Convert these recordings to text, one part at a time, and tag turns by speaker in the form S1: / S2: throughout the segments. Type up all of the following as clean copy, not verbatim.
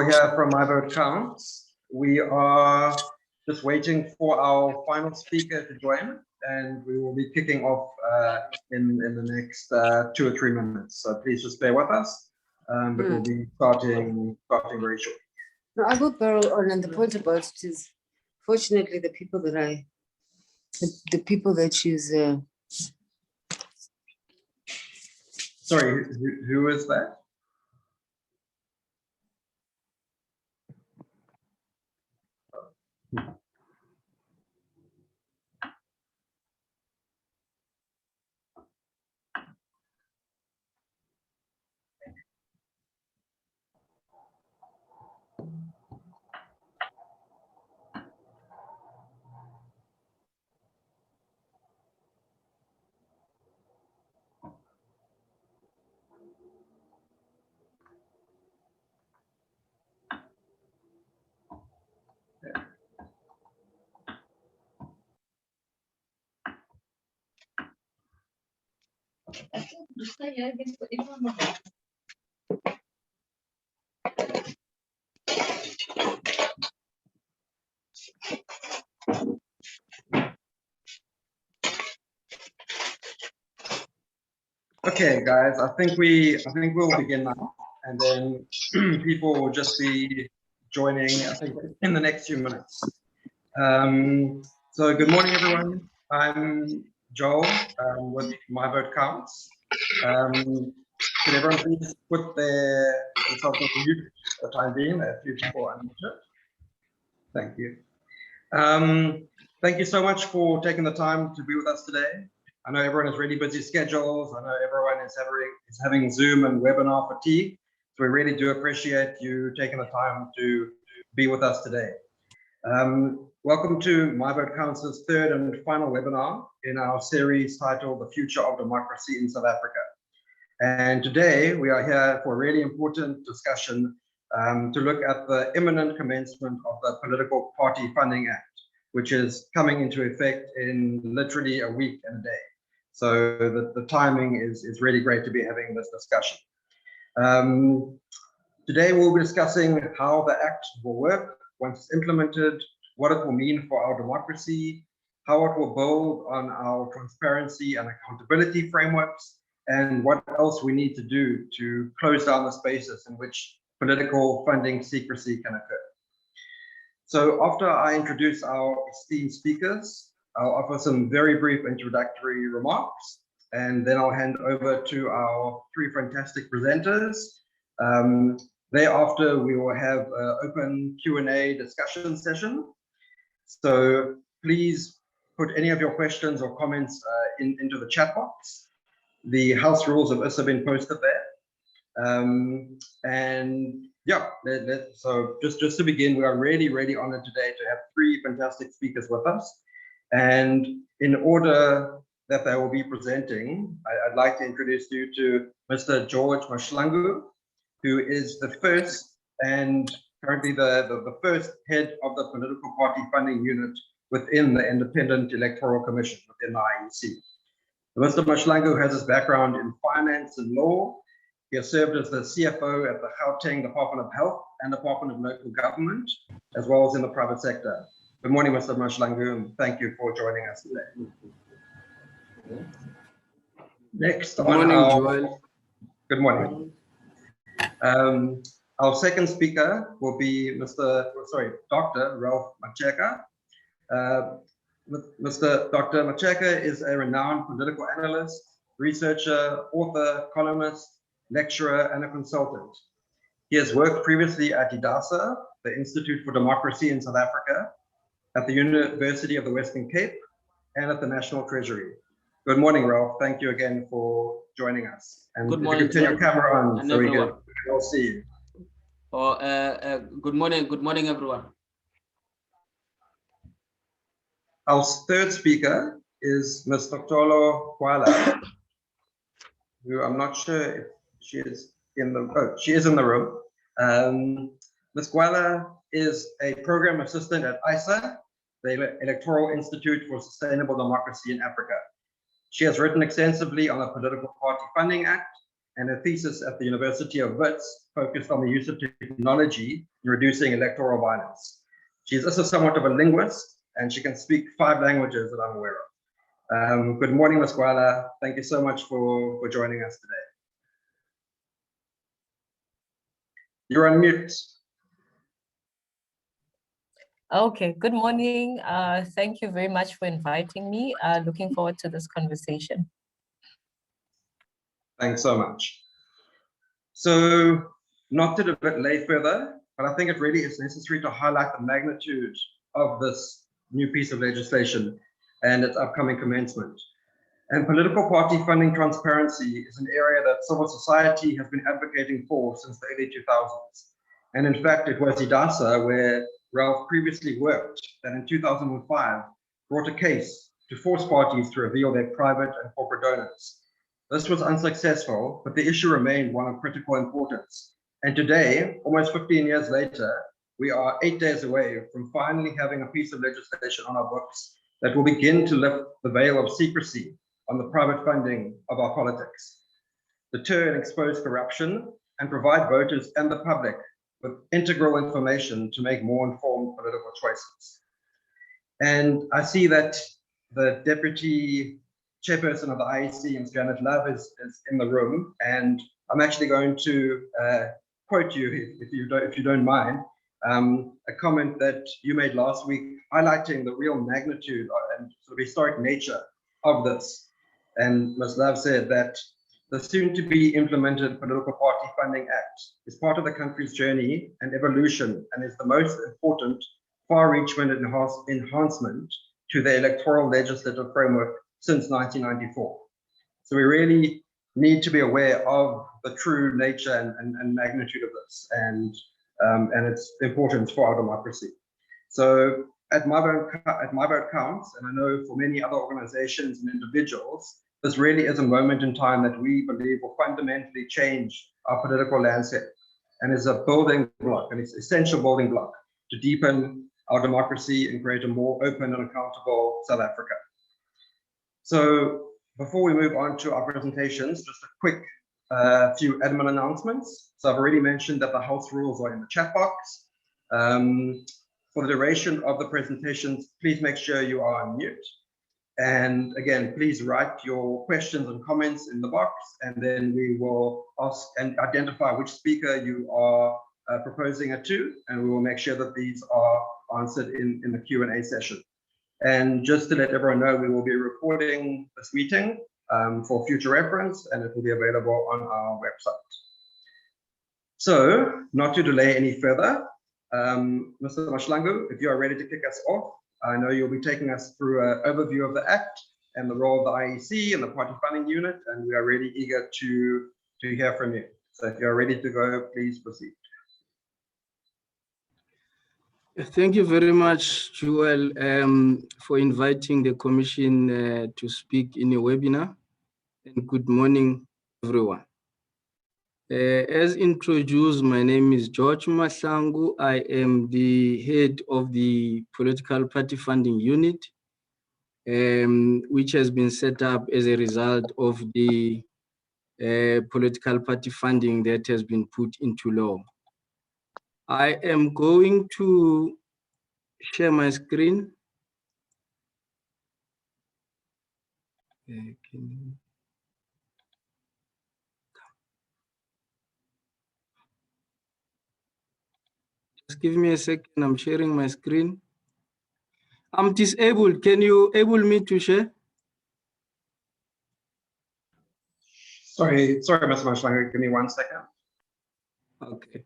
S1: Here from My Vote Counts. We are just waiting for our final speaker to join, and we will be kicking off in the next 2 or 3 minutes. So please just bear with us, but we'll be starting very shortly.
S2: No, I will borrow on the point about it is, fortunately, the people that choose.
S1: Sorry, who is that? Okay, guys, I think we'll begin now, and then people will just be joining, I think, in the next few minutes. So good morning, everyone. I'm Joel with My Vote Counts. Could everyone please put themselves on mute for the time being? A few people unmuted. Thank you. Thank you so much for taking the time to be with us today. I know everyone has really busy schedules. I know everyone is having Zoom and webinar fatigue. So we really do appreciate you taking the time to be with us today. Welcome to My Vote Counts' third and final webinar in our series titled The Future of Democracy in South Africa. And today we are here for a really important discussion to look at the imminent commencement of the Political Party Funding Act, which is coming into effect in literally a week and a day. So the timing is really great to be having this discussion. Today we'll be discussing how the Act will work once it's implemented, what it will mean for our democracy, how it will build on our transparency and accountability frameworks, and what else we need to do to close down the spaces in which political funding secrecy can occur. So after I introduce our esteemed speakers, I'll offer some very brief introductory remarks, and then I'll hand over to our 3 fantastic presenters. Thereafter, we will have an open Q&A discussion session. So please put any of your questions or comments into the chat box. The house rules have also been posted there. And yeah, so just to begin, we are really honored today to have 3 fantastic speakers with us. And in order that they will be presenting, I'd like to introduce you to Mr. George Mahlanhu, who is the first and currently the first head of the political party funding unit within the Independent Electoral Commission within the IEC. Mr. Mahlanhu has his background in finance and law. He has served as the CFO at the Gauteng Department of Health and Department of Local Government, as well as in the private sector. Good morning, Mr. Mahlanhu, and thank you for joining us today. Next,
S3: good morning, Joel.
S1: Good morning. Our second speaker will be Dr. Ralph Mathekga. Dr. Mathekga is a renowned political analyst, researcher, author, columnist, lecturer, and a consultant. He has worked previously at IDASA, the Institute for Democracy in South Africa, at the University of the Western Cape, and at the National Treasury. Good morning, Ralph. Thank you again for joining us. And
S3: good morning,
S1: if you can turn your camera on so we can all see you.
S3: Good morning, everyone.
S1: Our third speaker is Ms. Noxolo Gwala, who I'm not sure if she is in the room. Ms. Gwala is a program assistant at ISA, the Electoral Institute for Sustainable Democracy in Africa. She has written extensively on the Political Party Funding Act and a thesis at the University of Wits focused on the use of technology in reducing electoral violence. She's also somewhat of a linguist, and she can speak 5 languages that I'm aware of. Good morning, Ms. Gwala. Thank you so much for joining us today. You're on mute.
S4: Okay, good morning. Thank you very much for inviting me. Looking forward to this conversation.
S1: Thanks so much. So, not to delay further, but I think it really is necessary to highlight the magnitude of this new piece of legislation and its upcoming commencement. And political party funding transparency is an area that civil society has been advocating for since the early 2000s. And in fact, it was IDASA, where Ralph previously worked, that in 2005 brought a case to force parties to reveal their private and corporate donors. This was unsuccessful, but the issue remained one of critical importance. And today, almost 15 years later, we are 8 days away from finally having a piece of legislation on our books that will begin to lift the veil of secrecy on the private funding of our politics, deter and expose corruption, and provide voters and the public with integral information to make more informed political choices. And I see that the Deputy Chairperson of the IEC, Ms. Janet Love, is in the room, and I'm actually going to quote you, if you don't mind, a comment that you made last week, highlighting the real magnitude and sort of historic nature of this. And Ms. Love said that the soon-to-be implemented Political Party Funding Act is part of the country's journey and evolution, and is the most important far-reaching enhancement to the electoral legislative framework since 1994. So we really need to be aware of the true nature and magnitude of this, and its importance for our democracy. So at my vote counts, and I know for many other organizations and individuals, this really is a moment in time that we believe will fundamentally change our political landscape, and is a building block, and it's an essential building block to deepen our democracy and create a more open and accountable South Africa. So before we move on to our presentations, just a quick few admin announcements. So I've already mentioned that the house rules are in the chat box. For the duration of the presentations, please make sure you are on mute. And again, please write your questions and comments in the box, and then we will ask and identify which speaker you are proposing it to, and we will make sure that these are answered in the Q&A session. And just to let everyone know, we will be recording this meeting for future reference, and it will be available on our website. So, not to delay any further, Mr. Mahlanhu, if you are ready to kick us off, I know you'll be taking us through an overview of the Act and the role of the IEC and the Party Funding Unit, and we are really eager to hear from you. So if you're ready to go, please proceed.
S3: Thank you very much, Joel, for inviting the Commission to speak in your webinar. And good morning, everyone. As introduced, my name is George Mahlanhu. I am the head of the Political Party Funding Unit, which has been set up as a result of the political party funding that has been put into law. I am going to share my screen. Just give me a second, I'm sharing my screen. I'm disabled, can you able me to share?
S1: Sorry, Mr. Mahlanhu, give me 1 second.
S3: Okay.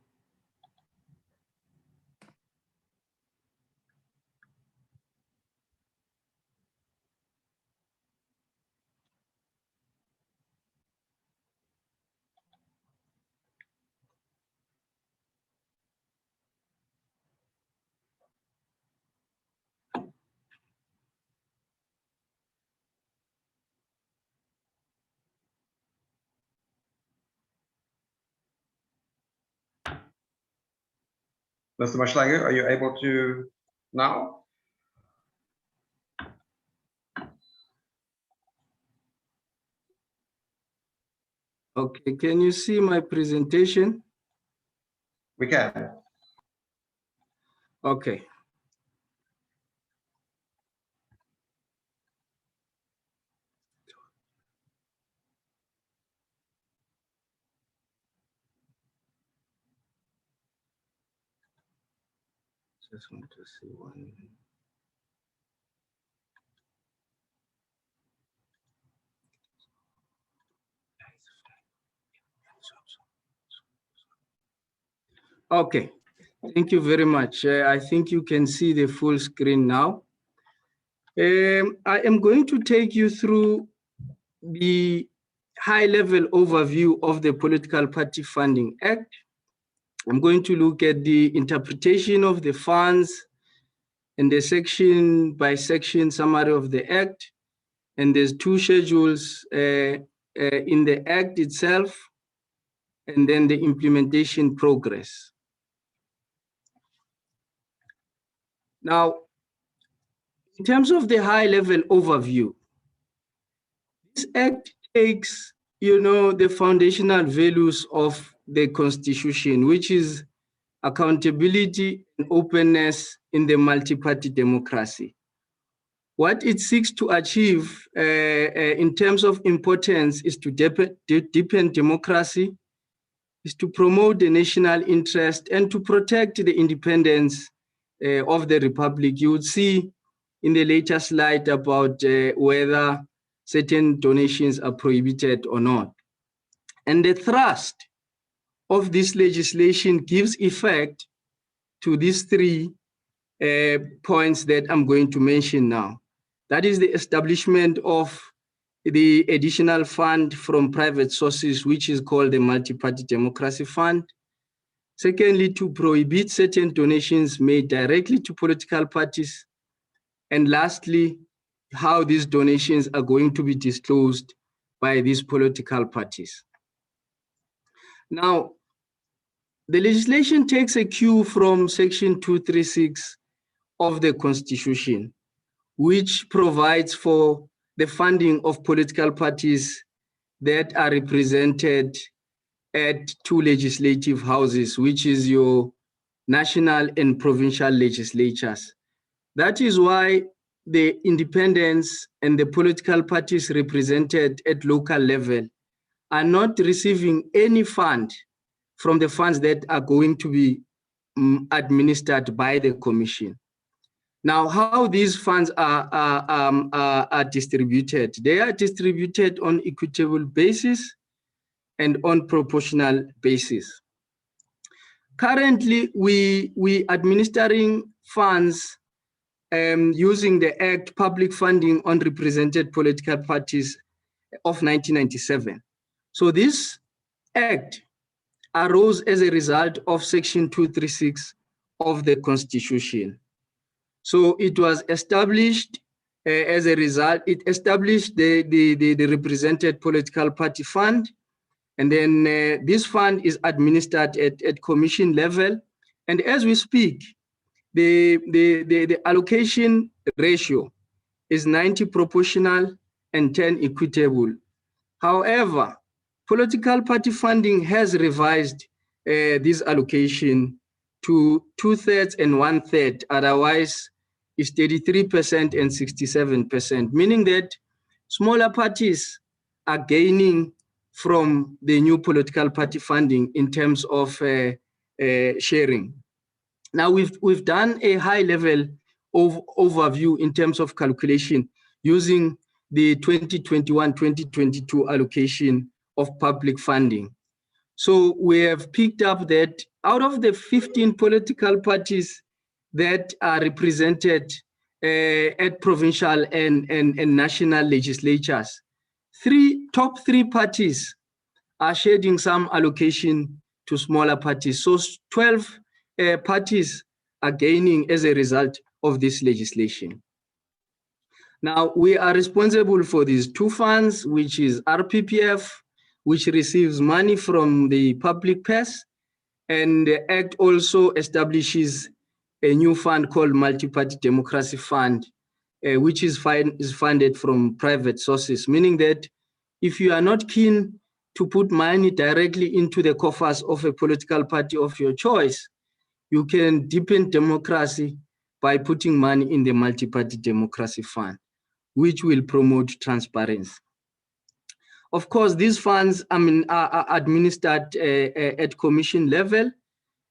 S1: Mr. Mahlanhu, are you able to now?
S3: Okay, can you see my presentation?
S1: We can.
S3: Okay. Just want to see one. Okay, thank you very much. I think you can see the full screen now. I am going to take you through the high-level overview of the Political Party Funding Act. I'm going to look at the interpretation of the funds and the section by section summary of the Act. And there's two schedules in the Act itself, and then the implementation progress. Now, in terms of the high-level overview, this Act takes, the foundational values of the Constitution, which is accountability and openness in the multi-party democracy. What it seeks to achieve in terms of importance is to deepen democracy, is to promote the national interest and to protect the independence of the Republic. You would see in the later slide about whether certain donations are prohibited or not. And the thrust of this legislation gives effect to these three points that I'm going to mention now. That is the establishment of the additional fund from private sources, which is called the Multi-Party Democracy Fund. Secondly, to prohibit certain donations made directly to political parties. And lastly, how these donations are going to be disclosed by these political parties. Now, the legislation takes a cue from Section 236 of the Constitution, which provides for the funding of political parties that are represented at two legislative houses, which is your national and provincial legislatures. That is why the independents and the political parties represented at local level are not receiving any fund from the funds that are going to be administered by the Commission. Now, how these funds are distributed? They are distributed on equitable basis and on proportional basis. Currently, we administering funds using the Act Public Funding on Represented Political Parties of 1997. So this Act arose as a result of Section 236 of the Constitution. So it was established as a result, it established the Represented Political Party Fund, and then this fund is administered at commission level. And as we speak, the allocation ratio is 90 proportional and 10 equitable. However, political party funding has revised this allocation to 2/3 and 1/3, otherwise it's 33% and 67%, meaning that smaller parties are gaining from the new political party funding in terms of sharing. Now we've done a high level overview in terms of calculation using the 2021-2022 allocation of public funding. So we have picked up that out of the 15 political parties that are represented at provincial and national legislatures, top three parties are shedding some allocation to smaller parties. So 12 parties are gaining as a result of this legislation. Now, we are responsible for these two funds, which is RPPF, which receives money from the public purse, and the Act also establishes a new fund called Multi-Party Democracy Fund, which is funded from private sources, meaning that if you are not keen to put money directly into the coffers of a political party of your choice, you can deepen democracy by putting money in the multi-party democracy fund, which will promote transparency. Of course, these funds are administered at commission level,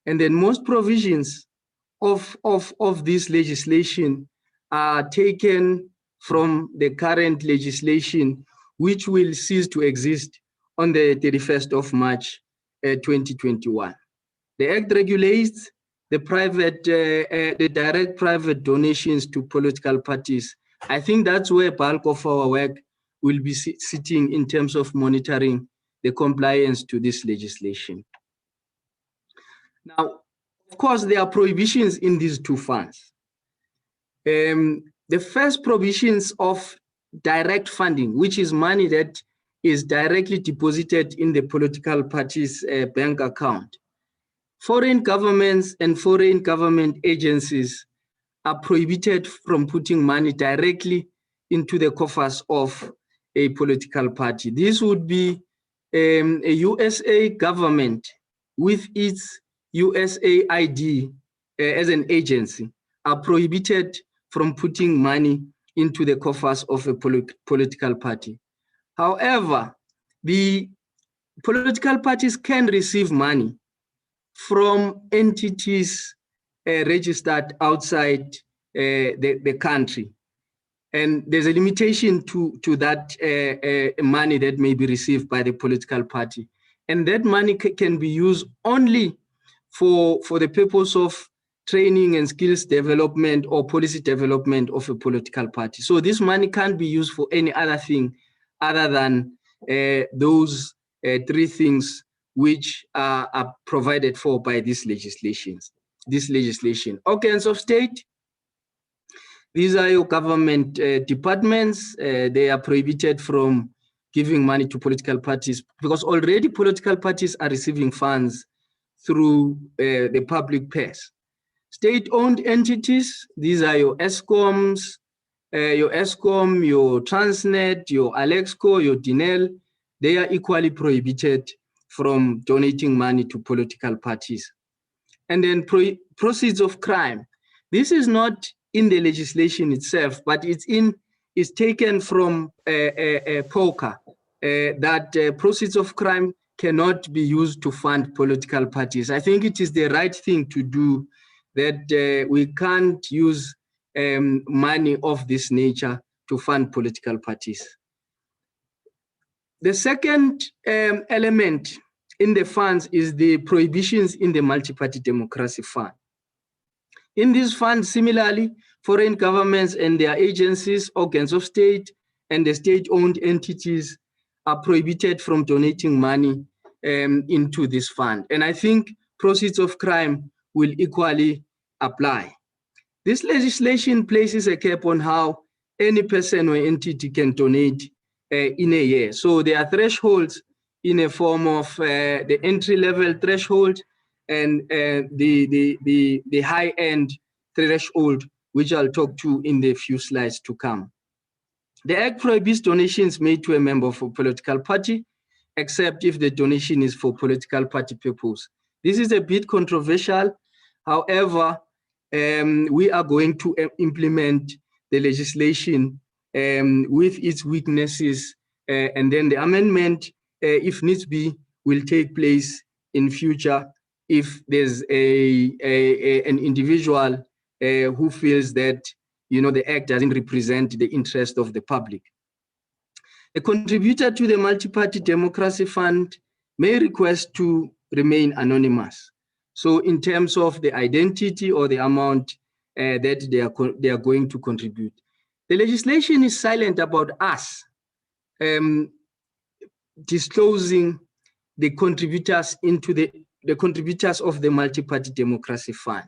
S3: and then most provisions of this legislation are taken from the current legislation, which will cease to exist on the 31st of March 2021. The Act regulates the direct private donations to political parties. I think that's where bulk of our work will be sitting in terms of monitoring the compliance to this legislation. Now, of course, there are prohibitions in these two funds. The first provisions of direct funding, which is money that is directly deposited in the political party's bank account. Foreign governments and foreign government agencies are prohibited from putting money directly into the coffers of a political party. This would be a USA government with its USAID as an agency are prohibited from putting money into the coffers of a political party. However, the political parties can receive money from entities registered outside the country. And there's a limitation to that money that may be received by the political party. And that money can be used only for the purpose of training and skills development or policy development of a political party. So this money can't be used for any other thing other than those three things which are provided for by this legislation. Organs of state, these are your government departments. They are prohibited from giving money to political parties because already political parties are receiving funds through the public purse. State-owned entities, these are your ESCOMs, your Transnet, your Alexco, your Dinel. They are equally prohibited from donating money to political parties. And then proceeds of crime. This is not in the legislation itself, but it's taken from poker, that proceeds of crime cannot be used to fund political parties. I think it is the right thing to do, that we can't use money of this nature to fund political parties. The second element in the funds is the prohibitions in the multi-party democracy fund. In this fund, similarly, foreign governments and their agencies, organs of state, and the state-owned entities are prohibited from donating money into this fund. And I think proceeds of crime will equally apply. This legislation places a cap on how any person or entity can donate in a year. So there are thresholds in a form of the entry-level threshold and the high-end threshold, which I'll talk to in the few slides to come. The Act prohibits donations made to a member of a political party, except if the donation is for political party purpose. This is a bit controversial. However, we are going to implement the legislation with its weaknesses, and then the amendment, if needs be, will take place in future if there's an individual who feels that the Act doesn't represent the interest of the public. A contributor to the multi-party democracy fund may request to remain anonymous. So in terms of the identity or the amount that they are going to contribute. The legislation is silent about us disclosing the contributors into the contributors of the multi-party democracy fund.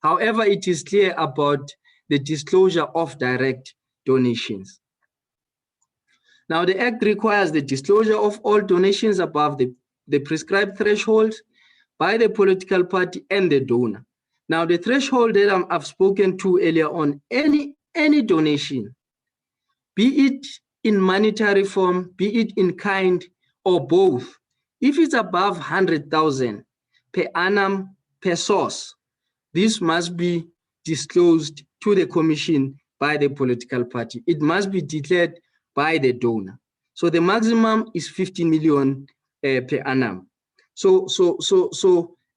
S3: However, it is clear about the disclosure of direct donations. Now, the Act requires the disclosure of all donations above the prescribed thresholds by the political party and the donor. Now, the threshold that I've spoken to earlier on, any donation, be it in monetary form, be it in kind, or both, If it's above 100,000 per annum per source, this must be disclosed to the commission by the political party. It must be declared by the donor. So the maximum is 50 million per annum. So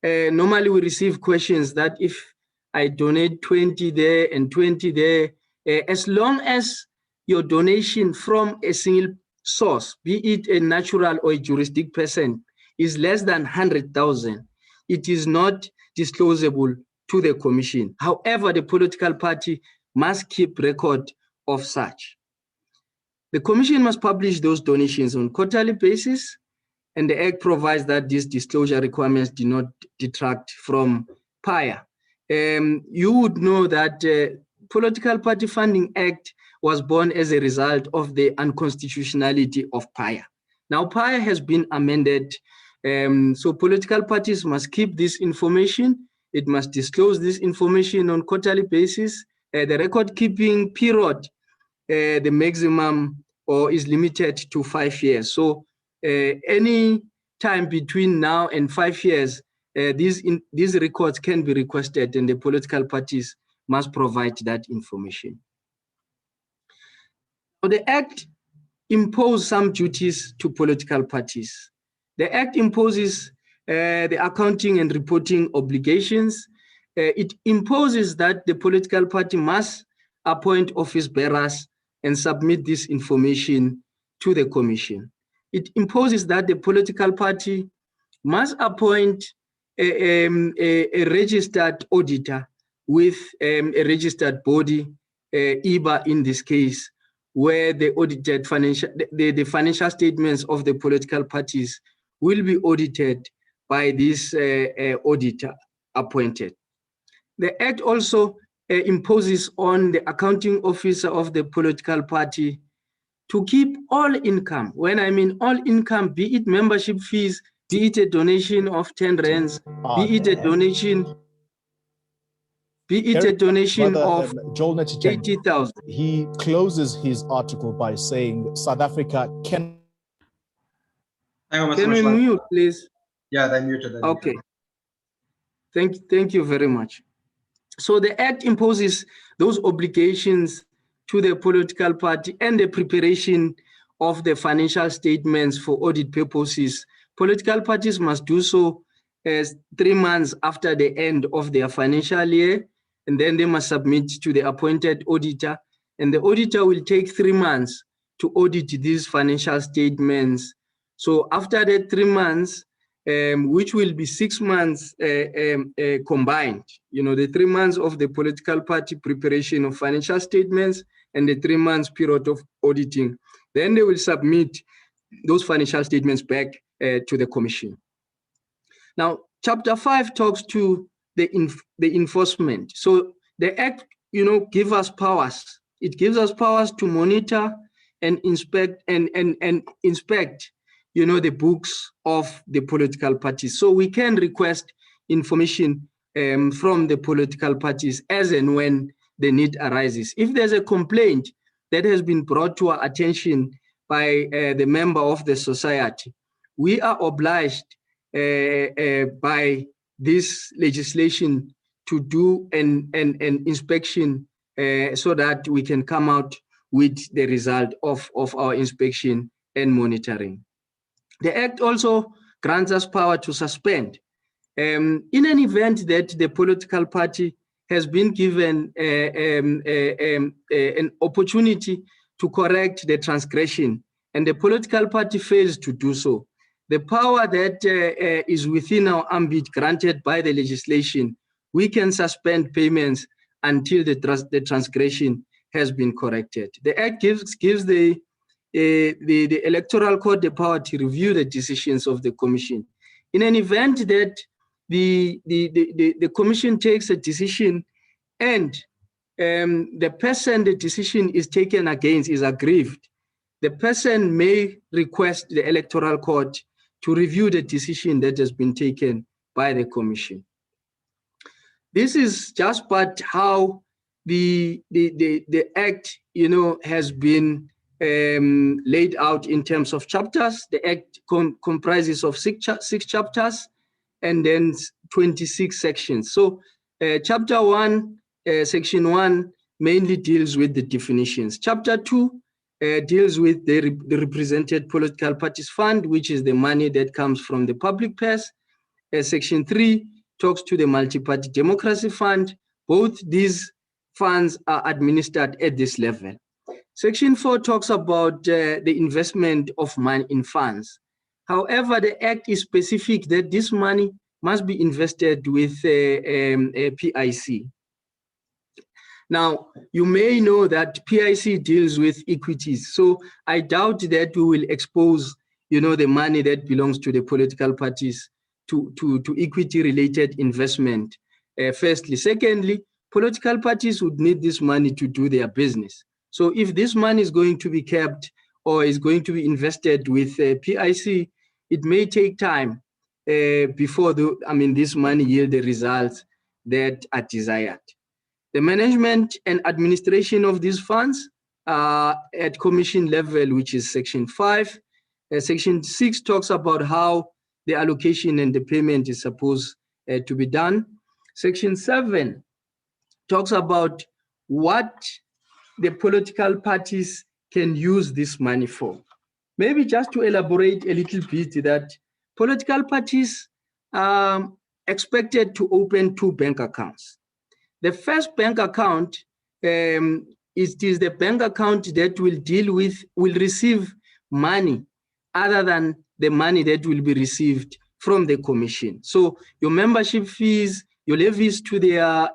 S3: normally we receive questions that if I donate 20 there and 20 there, as long as your donation from a single source, be it a natural or a juristic person, is less than 100,000, it is not disclosable to the commission. However, the political party must keep record of such. The commission must publish those donations on quarterly basis, and the Act provides that these disclosure requirements do not detract from PAIA. You would know that Political Party Funding Act was born as a result of the unconstitutionality of PAIA. Now PAIA has been amended, so political parties must keep this information. It must disclose this information on quarterly basis. The record keeping period, the maximum or is limited to 5 years. So any time between now and 5 years, these records can be requested, and the political parties must provide that information. So the Act imposes some duties to political parties. The Act imposes the accounting and reporting obligations. It imposes that the political party must appoint office bearers and submit this information to the commission. It imposes that the political party must appoint a registered auditor with a registered body, IBA in this case, where the audited the financial statements of the political parties will be audited by this auditor appointed. The Act also imposes on the accounting officer of the political party to keep all income. When I mean all income, be it membership fees, be it a donation of 10 rands, be it a donation, of
S5: Joel
S3: 80,000.
S5: He closes his article by saying South Africa can.
S1: Hang on, Mr.
S3: Can we
S1: Mahlanhu.
S3: mute, please?
S1: Yeah, they muted.
S3: Okay. Thank you very much. So the Act imposes those obligations to the political party and the preparation of the financial statements for audit purposes. Political parties must do so as 3 months after the end of their financial year, and then they must submit to the appointed auditor, and the auditor will take 3 months to audit these financial statements. So after the 3 months, which will be 6 months combined, the 3 months of the political party preparation of financial statements and the 3 months period of auditing, then they will submit those financial statements back to the commission. Now, Chapter 5 talks to the enforcement. So the Act, gives us powers. It gives us powers to monitor and inspect and inspect, the books of the political parties. So we can request information from the political parties as and when the need arises. If there's a complaint that has been brought to our attention by the member of the society, we are obliged by this legislation to do an inspection so that we can come out with the result of our inspection and monitoring. The Act also grants us power to suspend. In an event that the political party has been given an opportunity to correct the transgression and the political party fails to do so, the power that is within our ambit granted by the legislation, we can suspend payments until the transgression has been corrected. The Act gives the Electoral Court the power to review the decisions of the Commission. In an event that the Commission takes a decision and the person the decision is taken against is aggrieved, the person may request the Electoral Court to review the decision that has been taken by the Commission. This is just but how the Act, has been laid out in terms of chapters. The Act comprises of six chapters and then 26 sections. So chapter 1, section 1 mainly deals with the definitions. Chapter 2 deals with the represented political parties fund, which is the money that comes from the public purse. Section 3 talks to the multi-party democracy fund. Both these funds are administered at this level. Section 4 talks about the investment of money in funds. However, the Act is specific that this money must be invested with a PIC. Now, you may know that PIC deals with equities. So I doubt that we will expose, the money that belongs to the political parties to equity-related investment, firstly. Secondly, political parties would need this money to do their business. So if this money is going to be kept or is going to be invested with PIC, it may take time before this money yield the results that are desired. The management and administration of these funds are at commission level, which is section 5. Section 6 talks about how the allocation and the payment is supposed to be done. Section 7 talks about what the political parties can use this money for. Maybe just to elaborate a little bit, that political parties are expected to open 2 bank accounts. The first bank account is the bank account that will receive money other than the money that will be received from the commission. So your membership fees, your levies to their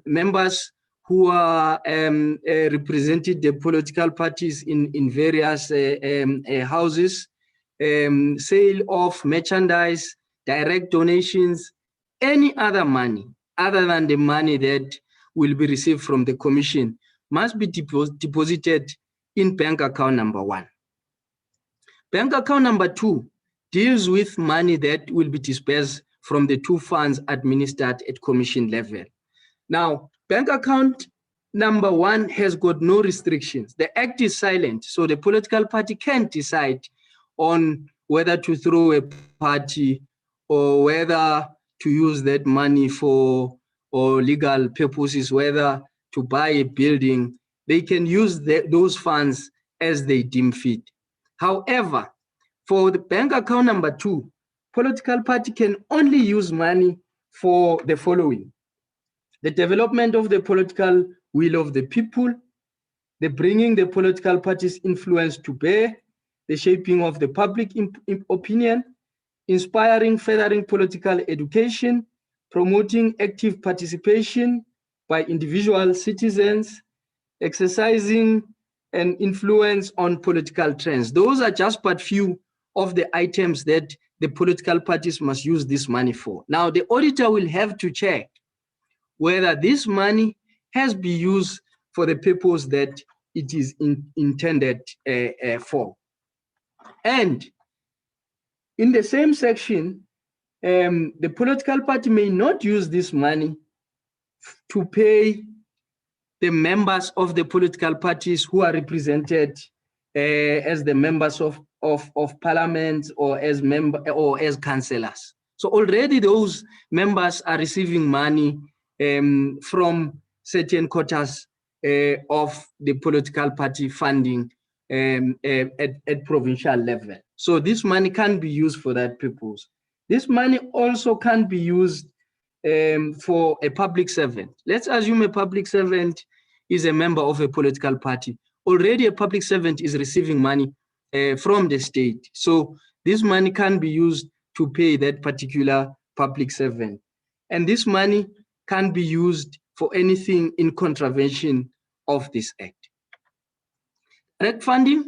S3: members who are represented the political parties in various houses, sale of merchandise, direct donations, any other money other than the money that will be received from the commission must be deposited in bank account number 1. Bank account number 2 deals with money that will be dispersed from the 2 funds administered at commission level. Now, bank account number 1 has got no restrictions. The Act is silent, so the political party can't decide on whether to throw a party or whether to use that money for legal purposes, whether to buy a building. They can use those funds as they deem fit. However, for the bank account number 2, political party can only use money for the following: the development of the political will of the people, the bringing the political party's influence to bear, the shaping of the public opinion, inspiring, furthering political education, promoting active participation by individual citizens, exercising an influence on political trends. Those are just but few of the items that the political parties must use this money for. Now, the auditor will have to check whether this money has been used for the purpose that it is intended for. And in the same section, the political party may not use this money to pay the members of the political parties who are represented as the members of parliament or as councillors. So already those members are receiving money from certain quotas of the political party funding at provincial level. So this money can be used for that purpose. This money also can be used for a public servant. Let's assume a public servant is a member of a political party. Already a public servant is receiving money from the state. So this money can be used to pay that particular public servant. And this money can be used for anything in contravention of this Act. Direct funding,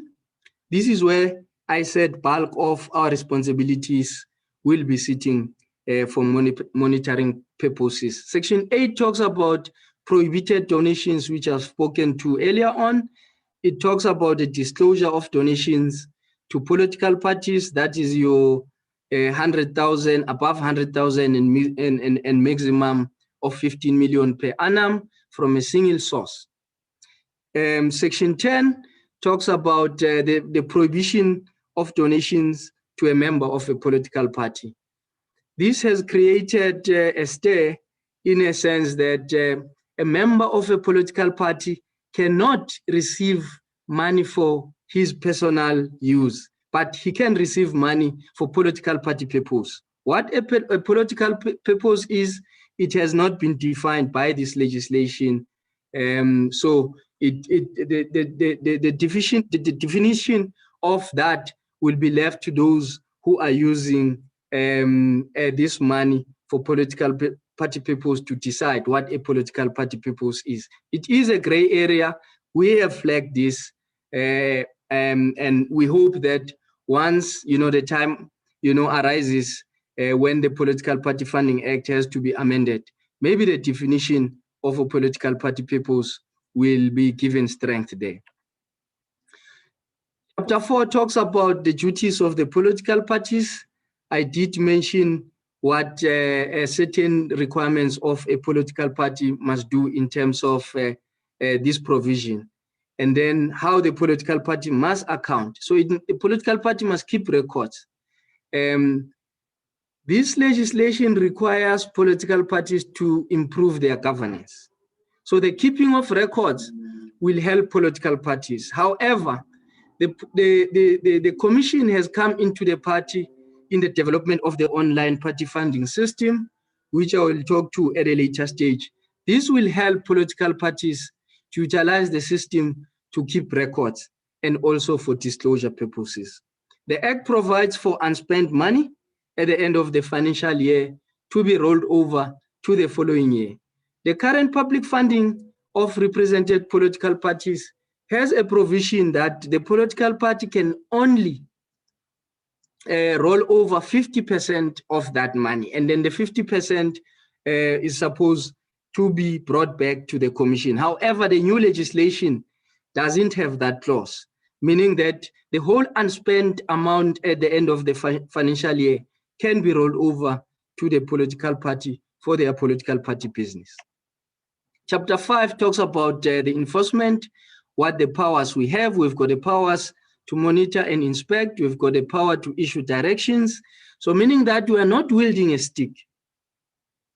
S3: this is where I said bulk of our responsibilities will be sitting for monitoring purposes. Section 8 talks about prohibited donations, which I've spoken to earlier on. It talks about the disclosure of donations to political parties. That is your 100,000, above 100,000 and maximum of 15 million per annum from a single source. Section 10 talks about the prohibition of donations to a member of a political party. This has created a stir in a sense that a member of a political party cannot receive money for his personal use, but he can receive money for political party purpose. What a political purpose is, it has not been defined by this legislation. So the definition of that will be left to those who are using this money for political party purpose to decide what a political party purpose is. It is a gray area. We have flagged this, and we hope that once the time arises when the Political Party Funding Act has to be amended, maybe the definition of a political party purpose will be given strength there. Chapter 4 talks about the duties of the political parties. I did mention what certain requirements of a political party must do in terms of this provision, and then how the political party must account. So the political party must keep records. This legislation requires political parties to improve their governance. So the keeping of records will help political parties. However, the commission has come into the party in the development of the online party funding system, which I will talk to at a later stage. This will help political parties to utilize the system to keep records and also for disclosure purposes. The Act provides for unspent money at the end of the financial year to be rolled over to the following year. The current public funding of represented political parties has a provision that the political party can only roll over 50% of that money, and then the 50% is supposed to be brought back to the commission. However, the new legislation doesn't have that clause, meaning that the whole unspent amount at the end of the financial year can be rolled over to the political party for their political party business. Chapter 5 talks about the enforcement, what the powers we have. We've got the powers to monitor and inspect. We've got the power to issue directions. So meaning that we are not wielding a stick.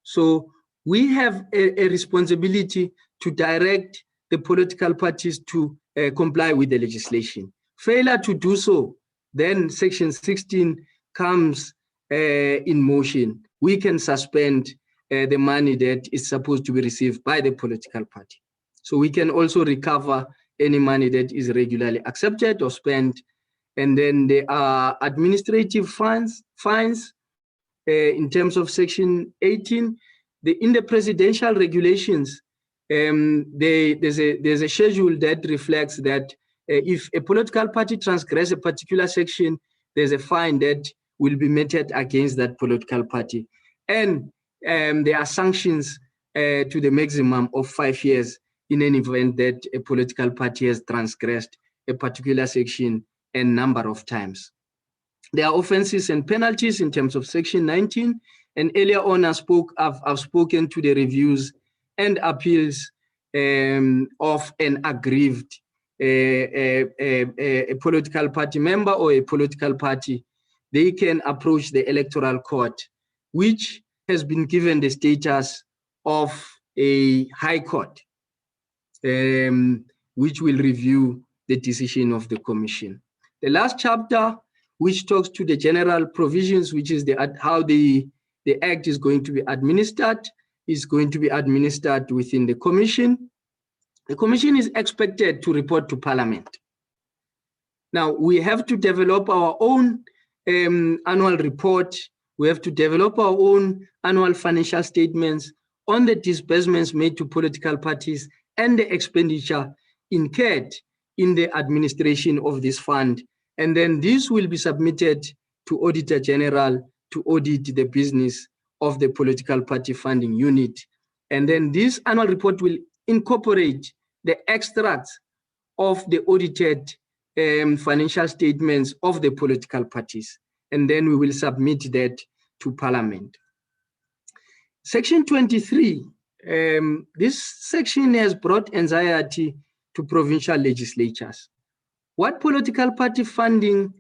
S3: So we have a responsibility to direct the political parties to comply with the legislation. Failure to do so, then Section 16 comes in motion. We can suspend the money that is supposed to be received by the political party. So we can also recover any money that is regularly accepted or spent. And then there are administrative fines in terms of Section 18. In the presidential regulations, there's a schedule that reflects that if a political party transgresses a particular section, there's a fine that will be meted against that political party. And there are sanctions to the maximum of 5 years in an event that a political party has transgressed a particular section a number of times. There are offenses and penalties in terms of Section 19. And earlier on, I've spoken to the reviews and appeals of an aggrieved a political party member or a political party. They can approach the Electoral Court, which has been given the status of a high court, which will review the decision of the commission. The last chapter, which talks to the general provisions, which is how the act is going to be administered, is going to be administered within the commission. The commission is expected to report to Parliament. Now, we have to develop our own annual report. We have to develop our own annual financial statements on the disbursements made to political parties and the expenditure incurred in the administration of this fund. And then this will be submitted to Auditor General to audit the business of the political party funding unit. And then this annual report will incorporate the extracts of the audited financial statements of the political parties. And then we will submit that to Parliament. Section 23, this section has brought anxiety to provincial legislatures. What political party funding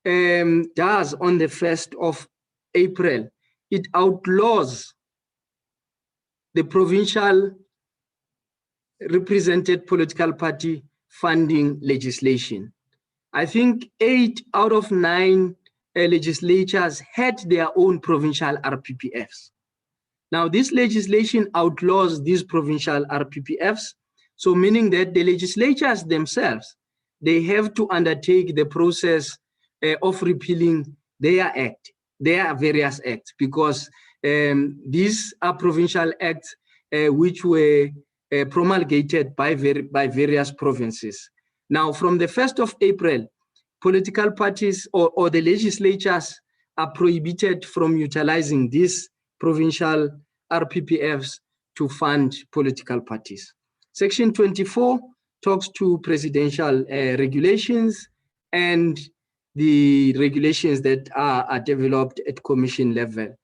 S3: does on the 1st of April, it outlaws the provincial represented political party funding legislation. I think 8 out of 9 legislatures had their own provincial RPPFs. Now, this legislation outlaws these provincial RPPFs, so meaning that the legislatures themselves, they have to undertake the process of repealing their various acts, because these are provincial acts which were promulgated by various provinces. Now, from the 1st of April, political parties or the legislatures are prohibited from utilizing these provincial RPPFs to fund political parties. Section 24 talks to presidential regulations and the regulations that are developed at commission level.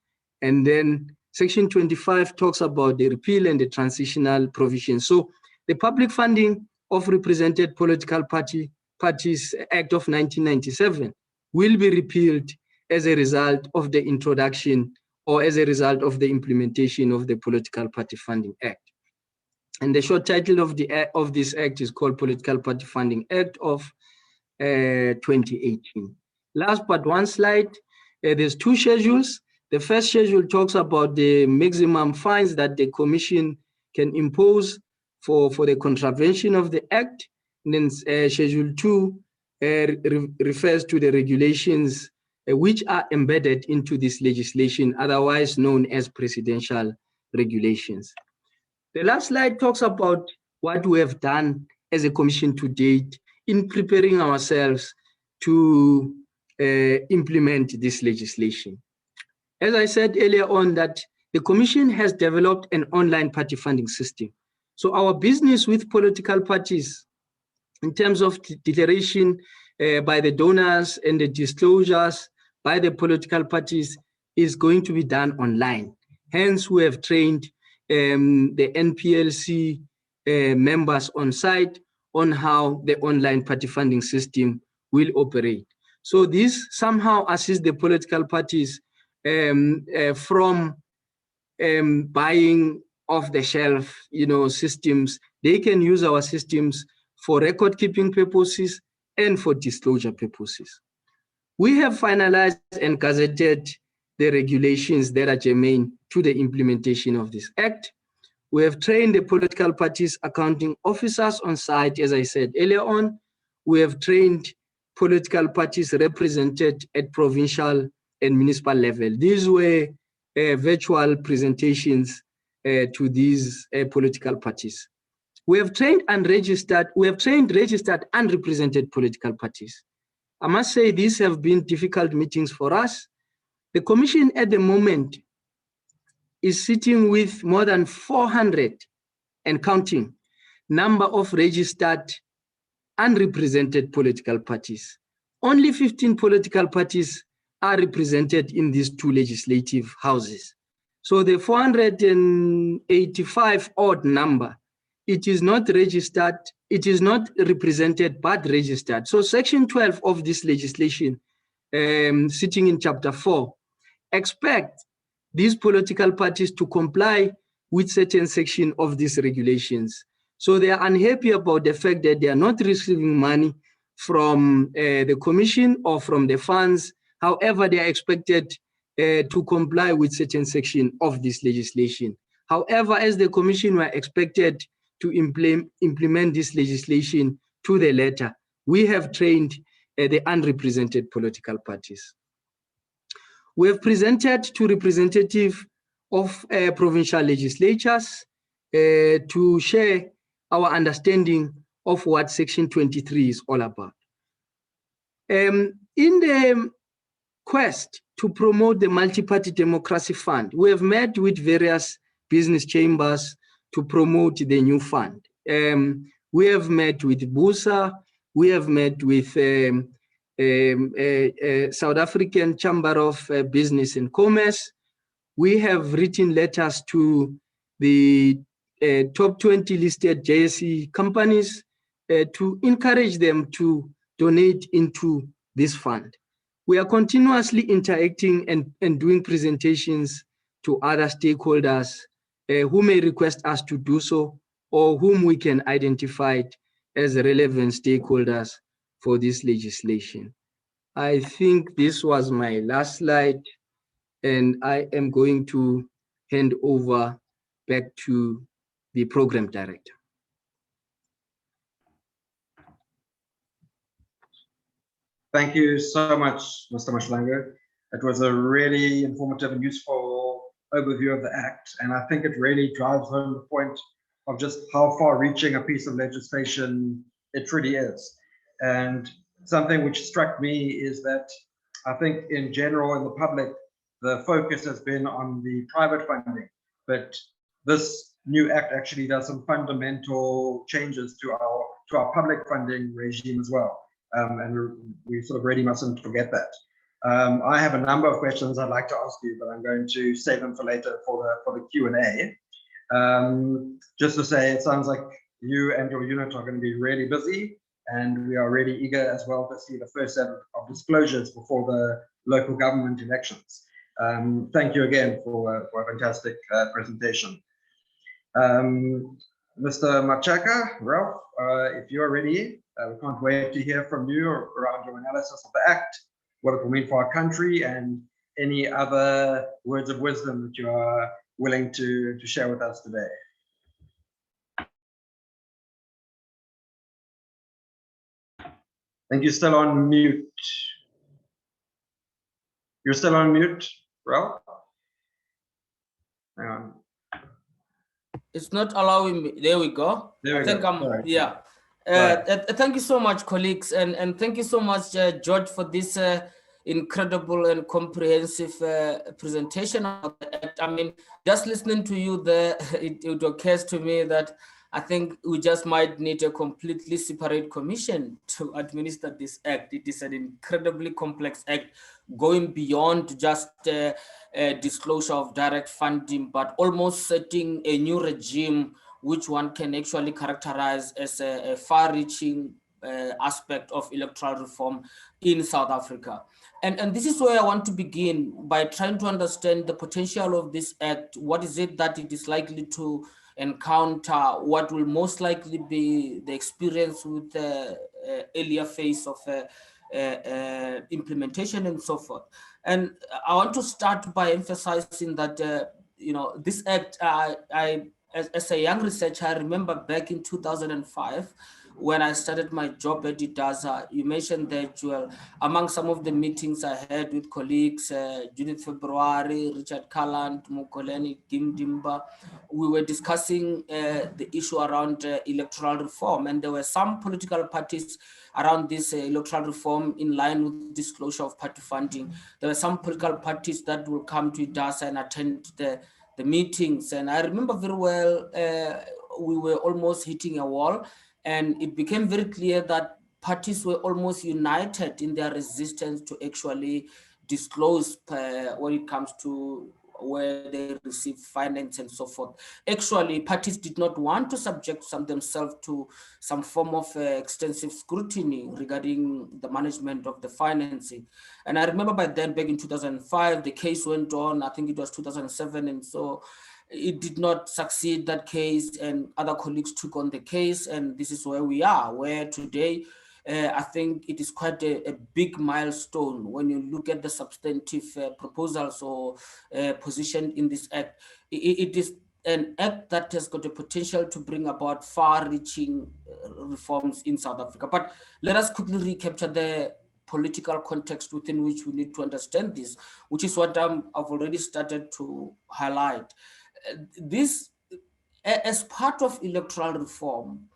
S3: And then Section 25 talks about the repeal and the transitional provisions. So the Public Funding of Represented Political Parties Act of 1997 will be repealed as a result of the introduction or as a result of the implementation of the Political Party Funding Act. And the short title of this act is called Political Party Funding Act of 2018. Last but one slide, there's 2 schedules. The first schedule talks about the maximum fines that the Commission can impose for the contravention of the Act. And then Schedule 2 refers to the regulations which are embedded into this legislation, otherwise known as presidential regulations. The last slide talks about what we have done as a Commission to date in preparing ourselves to implement this legislation. As I said earlier on, that the Commission has developed an online party funding system. So our business with political parties in terms of declaration by the donors and the disclosures by the political parties is going to be done online. Hence, we have trained the NPLC members on site on how the online party funding system will operate. So this somehow assists the political parties from buying off the shelf, systems. They can use our systems for record keeping purposes and for disclosure purposes. We have finalized and gazetted the regulations that are germane to the implementation of this act. We have trained the political parties accounting officers on site, as I said earlier on. We have trained political parties represented at provincial and municipal level. These were virtual presentations to these political parties. We have trained registered and represented political parties. I must say these have been difficult meetings for us. The Commission at the moment is sitting with more than 400 and counting number of registered and represented political parties. Only 15 political parties are represented in these 2 legislative houses. So the 485 odd number, it is not registered, it is not represented, but registered. So Section 12 of this legislation, sitting in Chapter 4, expect these political parties to comply with certain section of these regulations. So they are unhappy about the fact that they are not receiving money from the Commission or from the funds. However, they are expected to comply with certain section of this legislation. However, as the Commission were expected to implement this legislation to the letter, we have trained the unrepresented political parties. We have presented to representatives of provincial legislatures to share our understanding of what Section 23 is all about. In the quest to promote the multi-party democracy fund, we have met with various business chambers to promote the new fund. We have met with BUSA, we have met with South African Chamber of Business and Commerce. We have written letters to the top 20 listed JSE companies to encourage them to donate into this fund. We are continuously interacting and doing presentations to other stakeholders who may request us to do so, or whom we can identify as relevant stakeholders for this legislation. I think this was my last slide, and I am going to hand over back to the program director.
S1: Thank you so much, Mr. Mahlanhu. It was a really informative and useful overview of the Act, and I think it really drives home the point of just how far-reaching a piece of legislation it really is. And something which struck me is that I think in general in the public, the focus has been on the private funding, but this new Act actually does some fundamental changes to our public funding regime as well. And we sort of really mustn't forget that. I have a number of questions I'd like to ask you, but I'm going to save them for later for the Q&A. Just to say, it sounds like you and your unit are going to be really busy, and we are really eager as well to see the first set of disclosures before the local government elections. Thank you again for a fantastic presentation. Mr. Mathekga, Ralph, if you are ready, we can't wait to hear from you around your analysis of the Act, what it will mean for our country, and any other words of wisdom that you are willing to share with us today. I think you're still on mute. You're still on mute, Ralph? Hang on.
S6: It's not allowing me. There we go.
S1: There we
S6: I think
S1: go.
S6: I'm,
S1: Sorry.
S6: yeah. Thank you so much, colleagues, and thank you so much, George, for this incredible and comprehensive presentation. I mean, just listening to you there, it occurs to me that I think we just might need a completely separate commission to administer this act. It is an incredibly complex act, going beyond just disclosure of direct funding, but almost setting a new regime which one can actually characterize as a far-reaching aspect of electoral reform in South Africa. And this is where I want to begin by trying to understand the potential of this act. What is it that it is likely to encounter? What will most likely be the experience with the earlier phase of implementation and so forth? And I want to start by emphasizing that, you know, this act, as a young researcher, I remember back in 2005, when I started my job at IDASA, you mentioned that, Joel, among some of the meetings I had with colleagues, Judith February, Richard Calland, Mukoleni, Dimdimba, we were discussing the issue around electoral reform. And there were some political parties around this electoral reform in line with disclosure of party funding. There were some political parties that will come to IDASA and attend the meetings. And I remember very well, we were almost hitting a wall, and it became very clear that parties were almost united in their resistance to actually disclose when it comes to where they receive finance and so forth. Actually, parties did not want to subject themselves to some form of extensive scrutiny regarding the management of the financing. And I remember by then, back in 2005, the case went on, I think it was 2007, and so it did not succeed, that case, and other colleagues took on the case, and this is where we are, where today, I think it is quite a big milestone when you look at the substantive proposals or position in this act. It is an act that has got the potential to bring about far-reaching reforms in South Africa. But let us quickly recapture the political context within which we need to understand this, which is what I've already started to highlight. This, as part of electoral reform,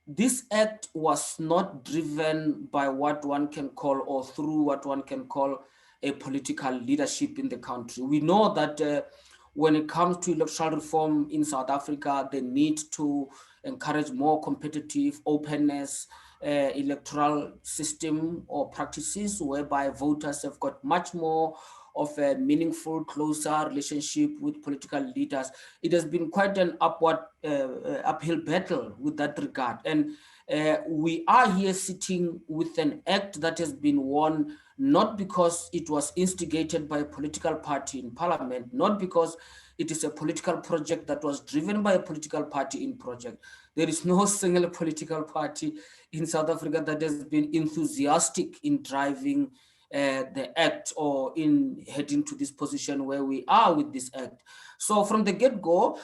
S6: this act was not driven by what one can call, or through what one can call, a political leadership in the country. We know that when it comes to electoral reform in South Africa, the need to encourage more competitive openness, electoral system or practices whereby voters have got much more of a meaningful, closer relationship with political leaders. It has been quite an uphill battle with that regard. And we are here sitting with an act that has been won not because it was instigated by a political party in parliament, not because it is a political project that was driven by a political party in project. There is no single political party in South Africa that has been enthusiastic in driving the act or in heading to this position where we are with this act. So from the get-go,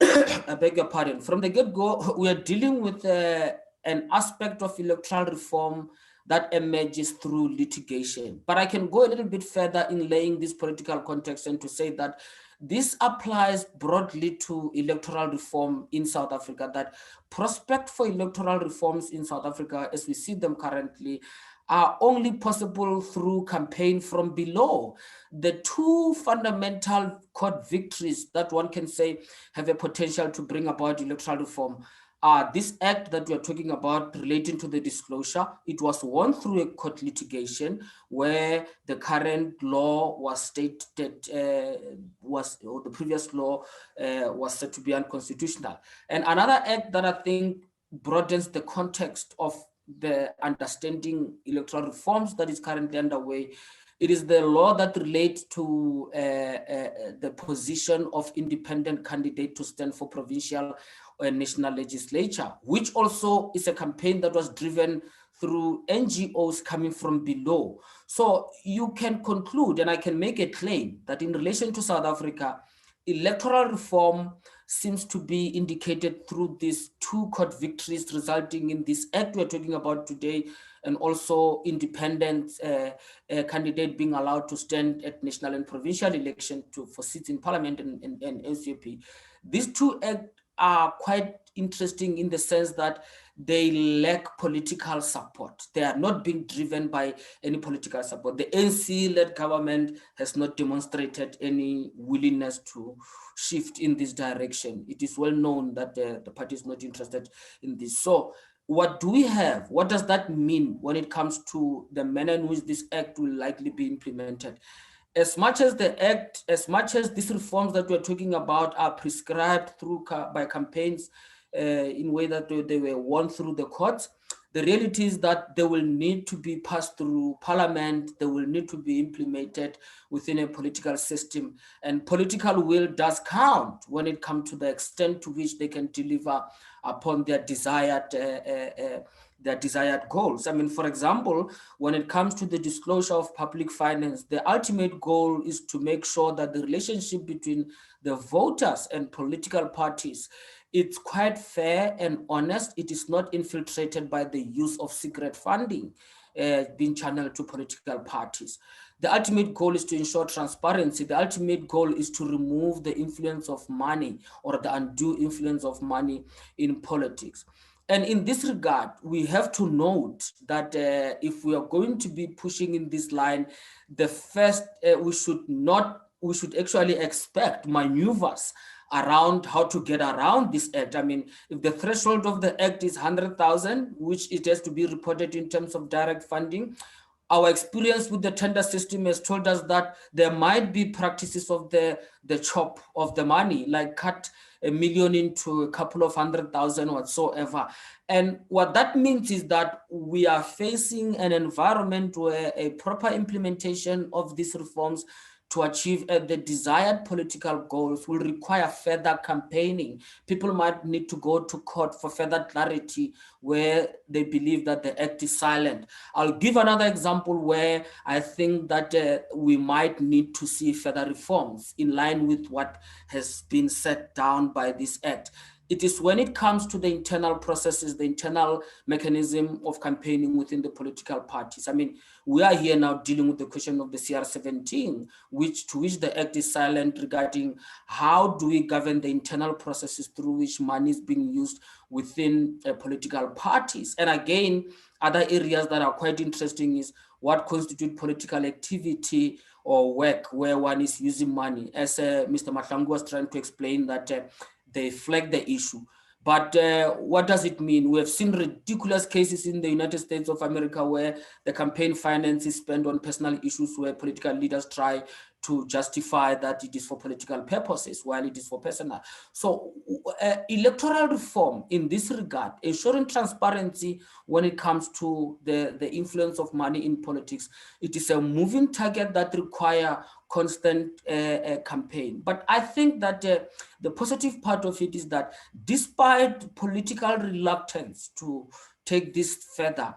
S6: I beg your pardon, from the get-go, we are dealing with an aspect of electoral reform that emerges through litigation. But I can go a little bit further in laying this political context and to say that this applies broadly to electoral reform in South Africa, that prospect for electoral reforms in South Africa, as we see them currently, are only possible through campaign from below. The two fundamental court victories that one can say have a potential to bring about electoral reform are this act that we are talking about relating to the disclosure. It was won through a court litigation where the current law was stated, or the previous law was said to be unconstitutional. And another act that I think broadens the context of the understanding electoral reforms that is currently underway. It is the law that relates to the position of independent candidate to stand for provincial or national legislature, which also is a campaign that was driven through NGOs coming from below. So you can conclude, and I can make a claim, that in relation to South Africa, electoral reform seems to be indicated through these two court victories resulting in this act we're talking about today, and also independent candidate being allowed to stand at national and provincial election for seats in parliament and NCP. These two acts are quite interesting in the sense that they lack political support. They are not being driven by any political support. The ANC-led government has not demonstrated any willingness to shift in this direction. It is well known that the party is not interested in this. So what do we have? What does that mean when it comes to the manner in which this act will likely be implemented? As much as these reforms that we're talking about are prescribed through by campaigns in a way that they were won through the courts, the reality is that they will need to be passed through parliament, they will need to be implemented within a political system, and political will does count when it comes to the extent to which they can deliver upon their desired goals. I mean, for example, when it comes to the disclosure of public finance, the ultimate goal is to make sure that the relationship between the voters and political parties, it's quite fair and honest. It is not infiltrated by the use of secret funding being channeled to political parties. The ultimate goal is to ensure transparency. The ultimate goal is to remove the influence of money or the undue influence of money in politics. And in this regard, we have to note that if we are going to be pushing in this line, the first, we should actually expect maneuvers around how to get around this act. I mean, if the threshold of the act is 100,000, which it has to be reported in terms of direct funding, our experience with the tender system has told us that there might be practices of the chop of the money, like cut $1 million into a couple of 100,000 whatsoever. And what that means is that we are facing an environment where a proper implementation of these reforms to achieve the desired political goals will require further campaigning. People might need to go to court for further clarity where they believe that the act is silent. I'll give another example where I think that we might need to see further reforms in line with what has been set down by this act. It is when it comes to the internal processes, the internal mechanism of campaigning within the political parties. I mean, we are here now dealing with the question of the CR17, to which the act is silent regarding how do we govern the internal processes through which money is being used within political parties. And again, other areas that are quite interesting is what constitutes political activity or work where one is using money. As Mr. Mahlanhu was trying to explain that they flag the issue. But what does it mean? We have seen ridiculous cases in the United States of America where the campaign finance is spent on personal issues, where political leaders try to justify that it is for political purposes while it is for personal. So electoral reform in this regard, ensuring transparency when it comes to the influence of money in politics, it is a moving target that requires constant campaign. But I think that the positive part of it is that despite political reluctance to take this further,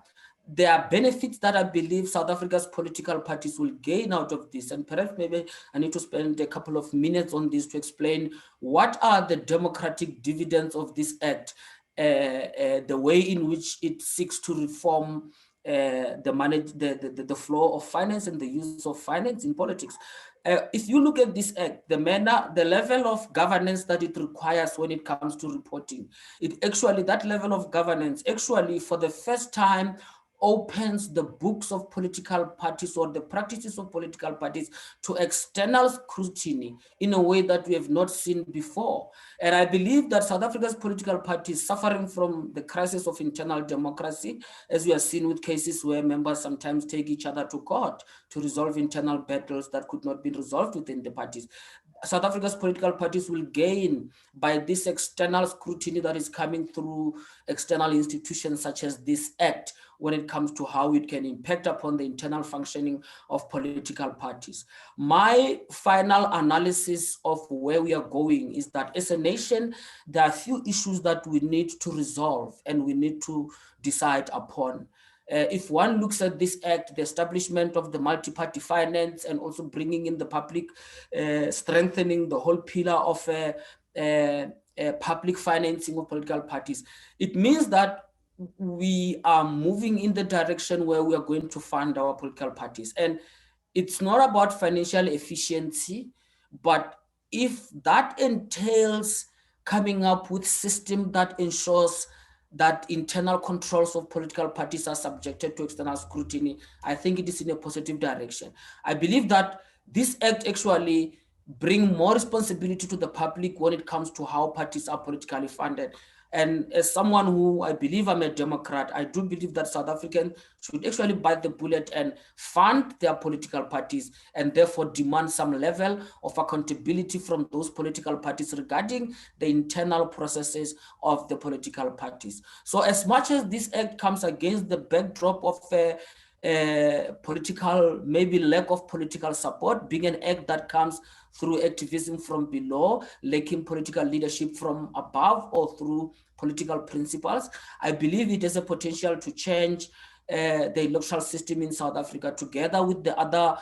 S6: there are benefits that I believe South Africa's political parties will gain out of this. And perhaps maybe I need to spend a couple of minutes on this to explain what are the democratic dividends of this act, the way in which it seeks to reform the flow of finance and the use of finance in politics. If you look at this act, the level of governance that it requires when it comes to reporting, that level of governance actually for the first time opens the books of political parties or the practices of political parties to external scrutiny in a way that we have not seen before. And I believe that South Africa's political parties suffering from the crisis of internal democracy, as we are seeing with cases where members sometimes take each other to court to resolve internal battles that could not be resolved within the parties. South Africa's political parties will gain by this external scrutiny that is coming through external institutions such as this act when it comes to how it can impact upon the internal functioning of political parties. My final analysis of where we are going is that as a nation, there are a few issues that we need to resolve and we need to decide upon. If one looks at this act, the establishment of the multi-party finance and also bringing in the public, strengthening the whole pillar of public financing of political parties, it means that we are moving in the direction where we are going to fund our political parties. And it's not about financial efficiency, but if that entails coming up with system that ensures that internal controls of political parties are subjected to external scrutiny, I think it is in a positive direction. I believe that this act actually brings more responsibility to the public when it comes to how parties are politically funded. And as someone who I believe I'm a Democrat, I do believe that South Africans should actually bite the bullet and fund their political parties and therefore demand some level of accountability from those political parties regarding the internal processes of the political parties. So as much as this act comes against the backdrop of political, maybe lack of political support, being an act that comes through activism from below, lacking political leadership from above or through political principles, I believe it has a potential to change the electoral system in South Africa, together with the other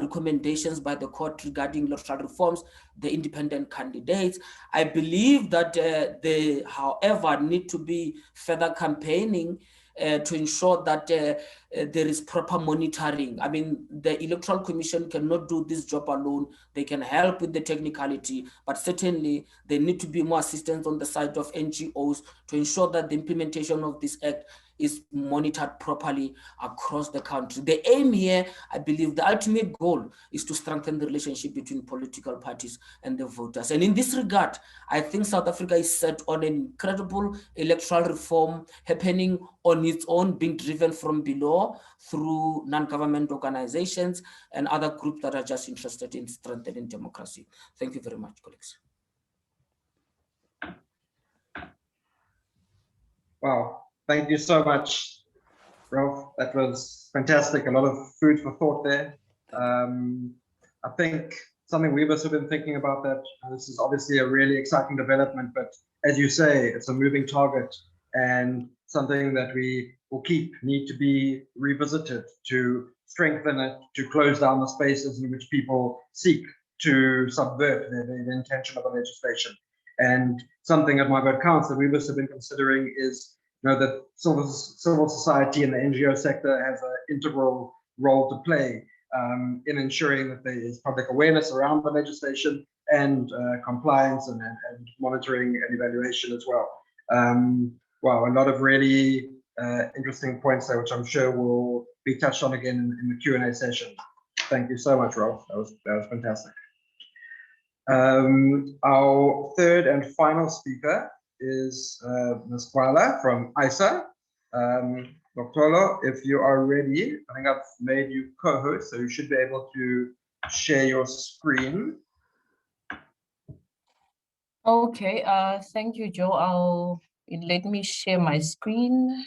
S6: recommendations by the court regarding electoral reforms, the independent candidates. I believe that there, however, need to be further campaigning to ensure that there is proper monitoring. I mean, the Electoral Commission cannot do this job alone. They can help with the technicality, but certainly there need to be more assistance on the side of NGOs to ensure that the implementation of this act is monitored properly across the country. The aim here, I believe the ultimate goal is to strengthen the relationship between political parties and the voters. And in this regard, I think South Africa is set on an incredible electoral reform happening on its own, being driven from below through non-government organizations and other groups that are just interested in strengthening democracy. Thank you very much, colleagues.
S1: Wow. Thank you so much, Ralph. That was fantastic. A lot of food for thought there. I think something we've also been thinking about that this is obviously a really exciting development, but as you say, it's a moving target and something that we will need to be revisited to strengthen it, to close down the spaces in which people seek to subvert the intention of the legislation. And something at My Vote Counts that we've also been considering is, that civil society and the NGO sector has an integral role to play in ensuring that there is public awareness around the legislation and compliance and monitoring and evaluation as well. Wow, a lot of really interesting points there, which I'm sure will be touched on again in the Q&A session. Thank you so much, Rolf. That was fantastic. Our third and final speaker is Ms. Gwala from ISA. Noxolo, if you are ready, I think I've made you co-host, so you should be able to share your screen.
S4: Okay, thank you, Joe. Let me share my screen.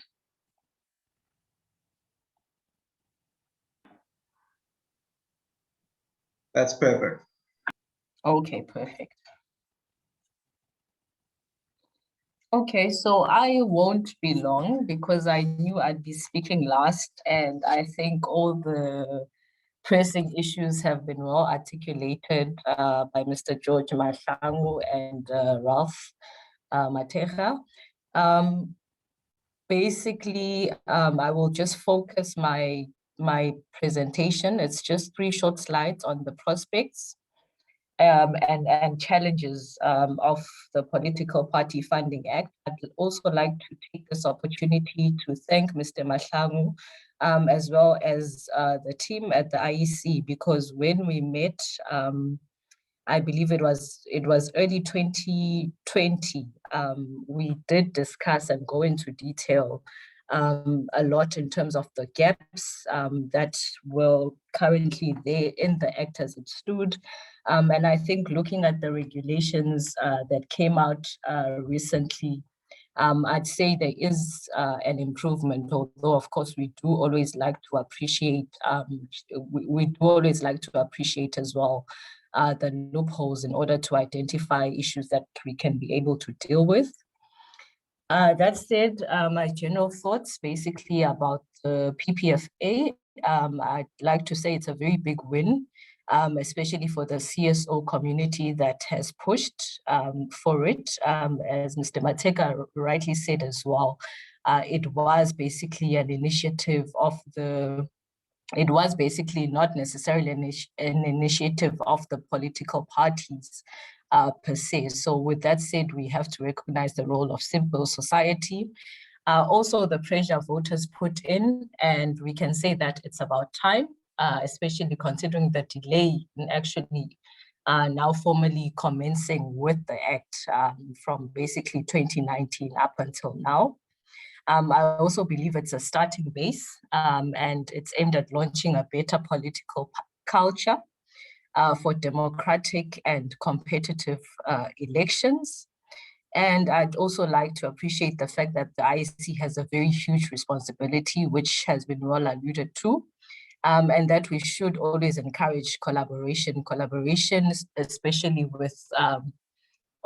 S1: That's perfect.
S4: Okay, perfect. Okay, so I won't be long because I knew I'd be speaking last, and I think all the pressing issues have been well articulated by Mr. George Mahlanhu and Ralph Mathekga. Basically, I will just focus my presentation. It's just 3 short slides on the prospects and challenges of the Political Party Funding Act. I'd also like to take this opportunity to thank Mr. Mahlanhu as well as the team at the IEC, because when we met, I believe it was early 2020, we did discuss and go into detail a lot in terms of the gaps that were currently there in the act as it stood. And I think looking at the regulations that came out recently, I'd say there is an improvement, although of course we do always like to appreciate, we do always like to appreciate as well the loopholes in order to identify issues that we can be able to deal with. That said, my general thoughts basically about the PPFA, I'd like to say it's a very big win, especially for the CSO community that has pushed for it. As Mr. Mathekga rightly said as well, it was basically an initiative of the it was basically not necessarily an initiative of the political parties per se. So with that said, we have to recognize the role of civil society, also the pressure voters put in, and we can say that it's about time, especially considering the delay in actually now formally commencing with the act from basically 2019 up until now. I also believe it's a starting base and it's aimed at launching a better political culture for democratic and competitive elections. And I'd also like to appreciate the fact that the IEC has a very huge responsibility, which has been well alluded to, and that we should always encourage collaboration, especially with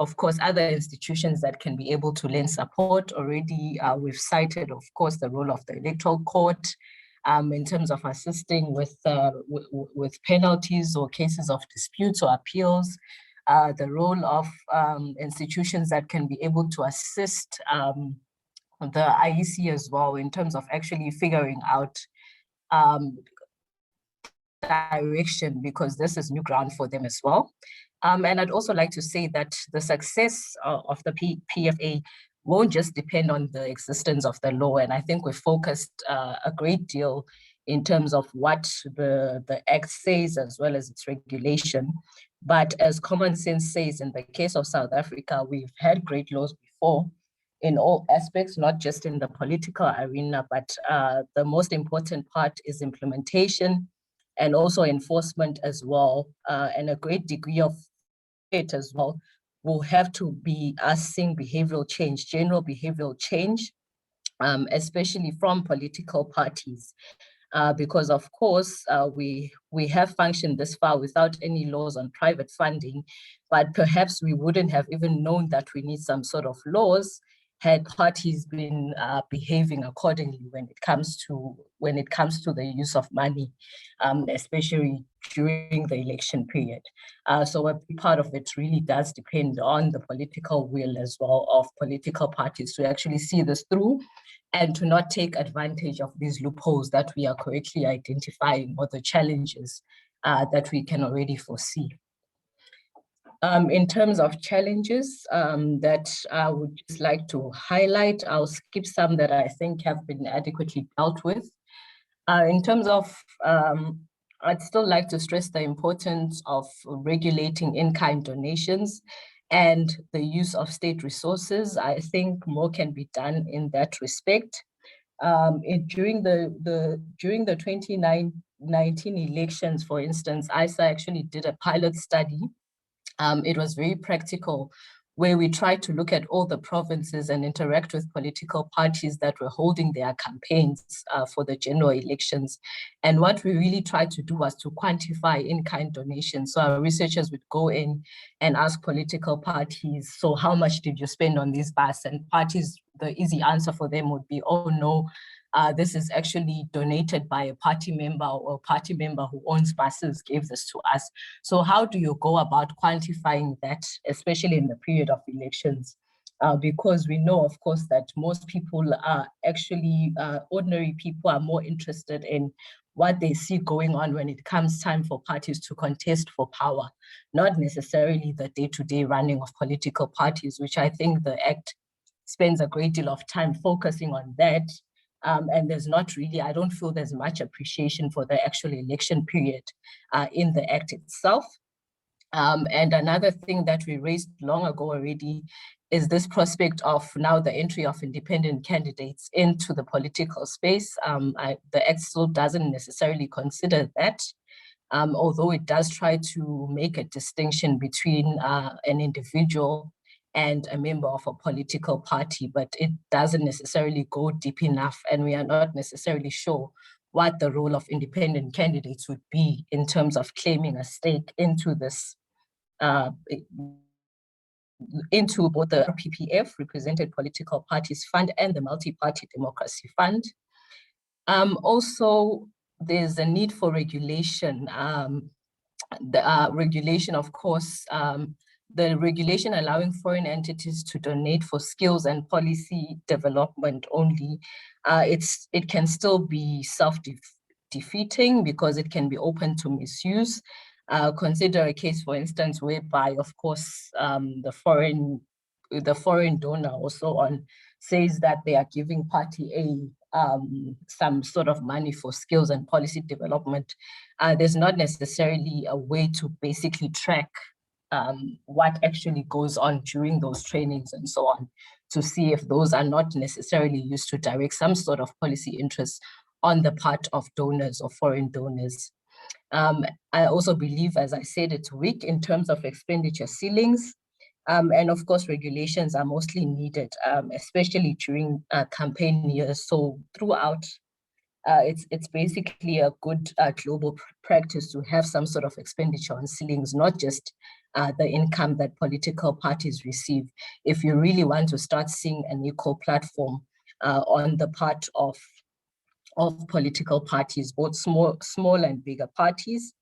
S4: of course, other institutions that can be able to lend support. Already, we've cited, of course, the role of the Electoral Court in terms of assisting with penalties or cases of disputes or appeals, the role of institutions that can be able to assist the IEC as well in terms of actually figuring out direction, because this is new ground for them as well. And I'd also like to say that the success of the PFA won't just depend on the existence of the law. And I think we focused a great deal in terms of what the Act says as well as its regulation. But as common sense says, in the case of South Africa, we've had great laws before in all aspects, not just in the political arena, but the most important part is implementation and also enforcement as well, and a great degree of it as well will have to be us seeing behavioral change, general behavioral change, especially from political parties. Because of course, we have functioned this far without any laws on private funding, but perhaps we wouldn't have even known that we need some sort of laws had parties been behaving accordingly when it comes to the use of money, especially during the election period. So a big part of it really does depend on the political will as well of political parties to actually see this through and to not take advantage of these loopholes that we are correctly identifying or the challenges that we can already foresee. In terms of challenges that I would just like to highlight, I'll skip some that I think have been adequately dealt with. In terms of I'd still like to stress the importance of regulating in-kind donations and the use of state resources. I think more can be done in that respect. During the 2019 elections, for instance, ISA actually did a pilot study. It was very practical, where we tried to look at all the provinces and interact with political parties that were holding their campaigns for the general elections. And what we really tried to do was to quantify in-kind donations. So our researchers would go in and ask political parties, so how much did you spend on this bus? And parties, the easy answer for them would be, oh no, this is actually donated by a party member, or a party member who owns buses gave this to us. So how do you go about quantifying that, especially in the period of elections? Because we know, of course, that most people are actually, ordinary people are more interested in what they see going on when it comes time for parties to contest for power, not necessarily the day-to-day running of political parties, which I think the Act spends a great deal of time focusing on that. And there's not really, I don't feel there's much appreciation for the actual election period in the Act itself. And another thing that we raised long ago already is this prospect of now the entry of independent candidates into the political space. The Act still doesn't necessarily consider that, although it does try to make a distinction between an individual and a member of a political party, but it doesn't necessarily go deep enough, and we are not necessarily sure what the role of independent candidates would be in terms of claiming a stake into this, into both the PPF, Represented Political Parties Fund, and the Multi-Party Democracy Fund. Also, there's a need for regulation. Regulation, of course, the regulation allowing foreign entities to donate for skills and policy development only, it can still be self-defeating because it can be open to misuse. Consider a case, for instance, whereby, of course, the foreign donor or so on says that they are giving party A some sort of money for skills and policy development. There's not necessarily a way to basically track what actually goes on during those trainings and so on, to see if those are not necessarily used to direct some sort of policy interest on the part of donors or foreign donors. I also believe, as I said, it's weak in terms of expenditure ceilings. And of course, regulations are mostly needed, especially during campaign years. So throughout, it's basically a good global practice to have some sort of expenditure on ceilings, not just the income that political parties receive. If you really want to start seeing an equal platform on the part of political parties, both small and bigger parties.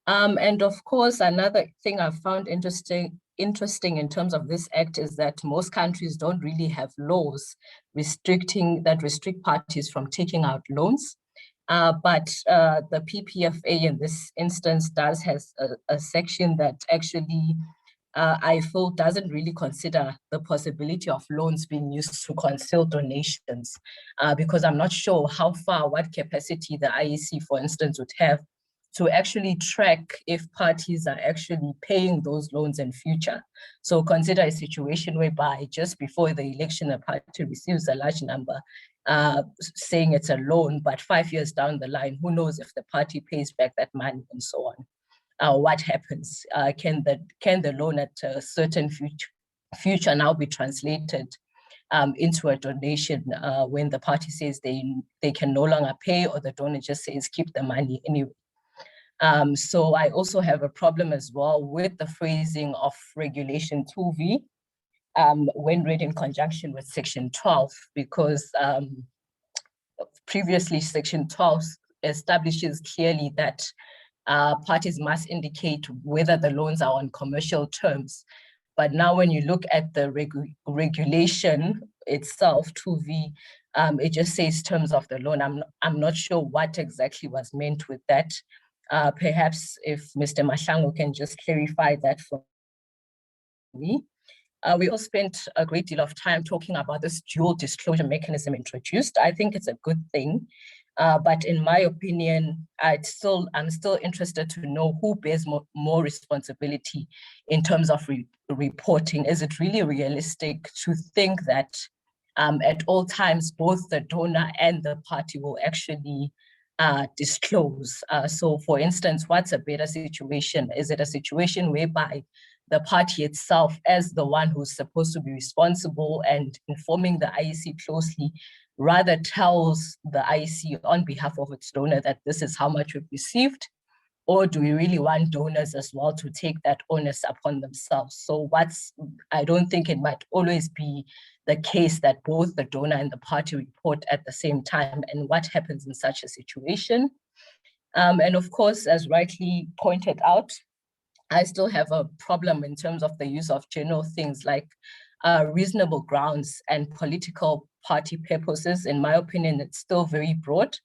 S4: And of course, another thing I've found interesting in terms of this Act is that most countries don't really have laws restrict parties from taking out loans. But the PPFA in this instance has a section that actually I feel doesn't really consider the possibility of loans being used to conceal donations, because I'm not sure what capacity the IEC, for instance, would have to actually track if parties are actually paying those loans in future. So consider a situation whereby just before the election, a party receives a large number saying it's a loan, but 5 years down the line, who knows if the party pays back that money and so on. What happens? Can the loan at a certain future now be translated into a donation when the party says they can no longer pay, or the donor just says keep the money anyway? So I also have a problem as well with the phrasing of Regulation 2V when read in conjunction with Section 12, because previously Section 12 establishes clearly that parties must indicate whether the loans are on commercial terms. But now when you look at the regulation itself, 2V, it just says terms of the loan. I'm not sure what exactly was meant with that. Perhaps if Mr. Mahlanhu can just clarify that for me. We also spent a great deal of time talking about this dual disclosure mechanism introduced. I think it's a good thing. But in my opinion, I'm still interested to know who bears more responsibility in terms of reporting. Is it really realistic to think that at all times, both the donor and the party will actually disclose? So for instance, what's a better situation? Is it a situation whereby the party itself, as the one who's supposed to be responsible and informing the IEC closely, rather tells the IEC on behalf of its donor that this is how much we've received? Or do we really want donors as well to take that onus upon themselves? So I don't think it might always be the case that both the donor and the party report at the same time. And what happens in such a situation? And of course, as rightly pointed out, I still have a problem in terms of the use of general things like reasonable grounds and political party purposes. In my opinion, it's still very broad.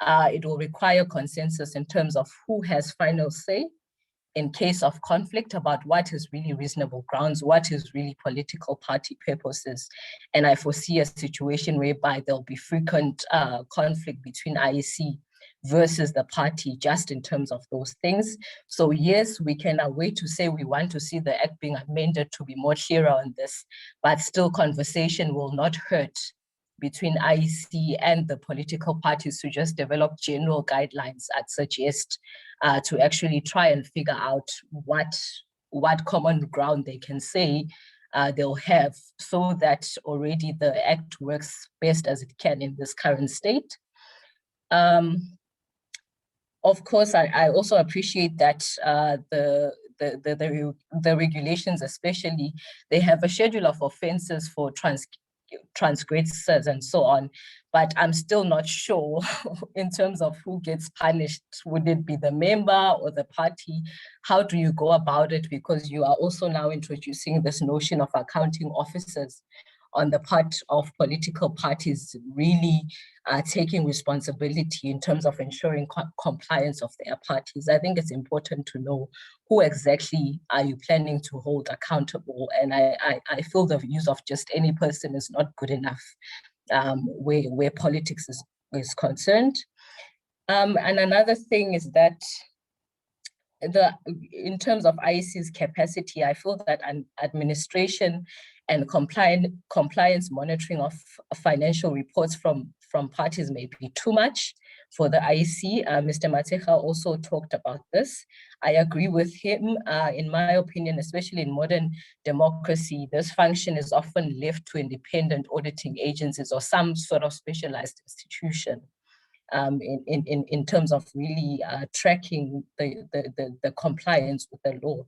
S4: It will require consensus in terms of who has final say in case of conflict about what is really reasonable grounds, what is really political party purposes. And I foresee a situation whereby there'll be frequent conflict between IEC versus the party just in terms of those things. So yes, we can wait to say we want to see the act being amended to be more clearer on this, but still conversation will not hurt between IEC and the political parties to just develop general guidelines, I'd suggest, to actually try and figure out what common ground they can say they'll have, so that already the act works best as it can in this current state. Of course, I also appreciate that the regulations, especially, they have a schedule of offenses for transgressors and so on, but I'm still not sure in terms of who gets punished. Would it be the member or the party? How do you go about it? Because you are also now introducing this notion of accounting officers on the part of political parties really taking responsibility in terms of ensuring compliance of their parties. I think it's important to know who exactly are you planning to hold accountable. And I feel the use of just any person is not good enough where politics is concerned. And another thing is that in terms of IEC's capacity, I feel that an administration and compliance monitoring of financial reports from parties may be too much for the IEC. Mr. Mathekga also talked about this. I agree with him. In my opinion, especially in modern democracy, this function is often left to independent auditing agencies or some sort of specialized institution. In terms of really tracking the compliance with the law.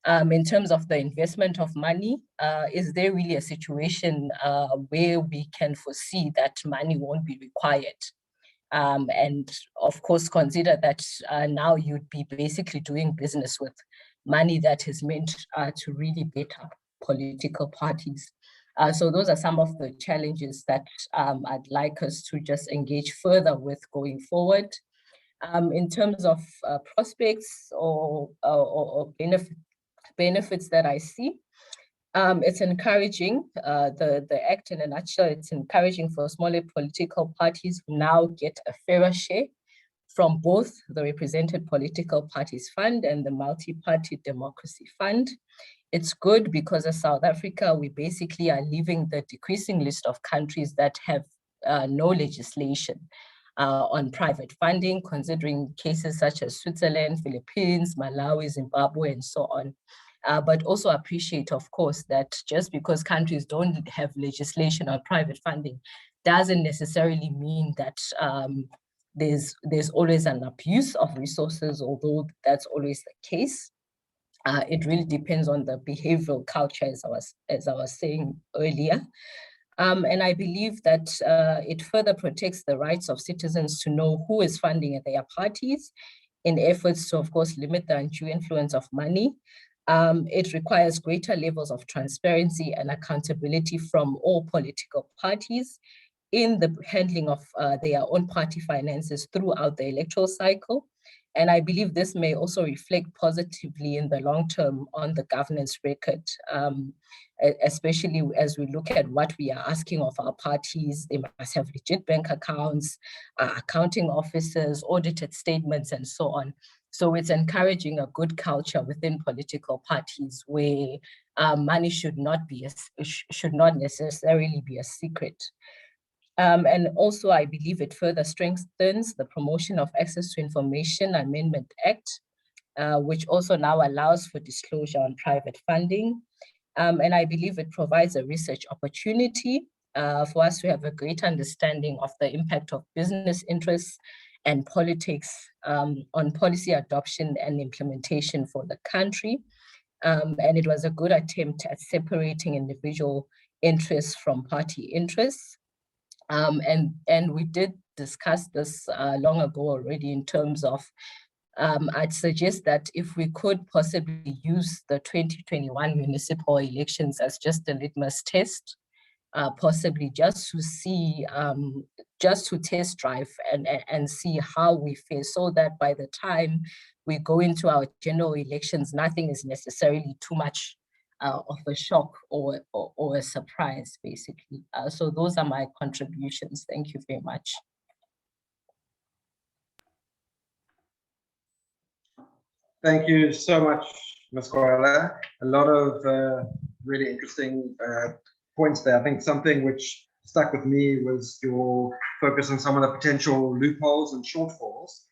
S4: In terms of the investment of money, is there really a situation where we can foresee that money won't be required? And of course, consider that now you'd be basically doing business with money that is meant to really better political parties. So those are some of the challenges that I'd like us to just engage further with going forward. In terms of prospects or benefits that I see, it's encouraging, the act in a nutshell, it's encouraging for smaller political parties who now get a fairer share from both the Represented Political Parties Fund and the Multi-Party Democracy Fund. It's good because as South Africa, we basically are leaving the decreasing list of countries that have no legislation on private funding, considering cases such as Switzerland, Philippines, Malawi, Zimbabwe, and so on. But also appreciate, of course, that just because countries don't have legislation on private funding doesn't necessarily mean that there's always an abuse of resources, although that's always the case. It really depends on the behavioral culture, as I was saying earlier. And I believe that it further protects the rights of citizens to know who is funding their parties in efforts to, of course, limit the undue influence of money. It requires greater levels of transparency and accountability from all political parties in the handling of their own party finances throughout the electoral cycle. And I believe this may also reflect positively in the long term on the governance record. especially as we look at what we are asking of our parties. They must have legit bank accounts, accounting officers, audited statements, and so on. So it's encouraging a good culture within political parties where money should not necessarily be a secret. And also, I believe it further strengthens the Promotion of Access to Information Amendment Act, which also now allows for disclosure on private funding. And I believe it provides a research opportunity for us to have a great understanding of the impact of business interests and politics on policy adoption and implementation for the country. And it was a good attempt at separating individual interests from party interests. And we did discuss this long ago already in terms of, I'd suggest that if we could possibly use the 2021 municipal elections as just a litmus test, possibly just to see, just to test drive and see how we fare, so that by the time we go into our general elections, nothing is necessarily too much of a shock or a surprise, basically. So those are my contributions. Thank you very much.
S1: Thank you so much, Ms. Gwala. A lot of really interesting points there. I think something which stuck with me was your focus on some of the potential loopholes and shortfalls.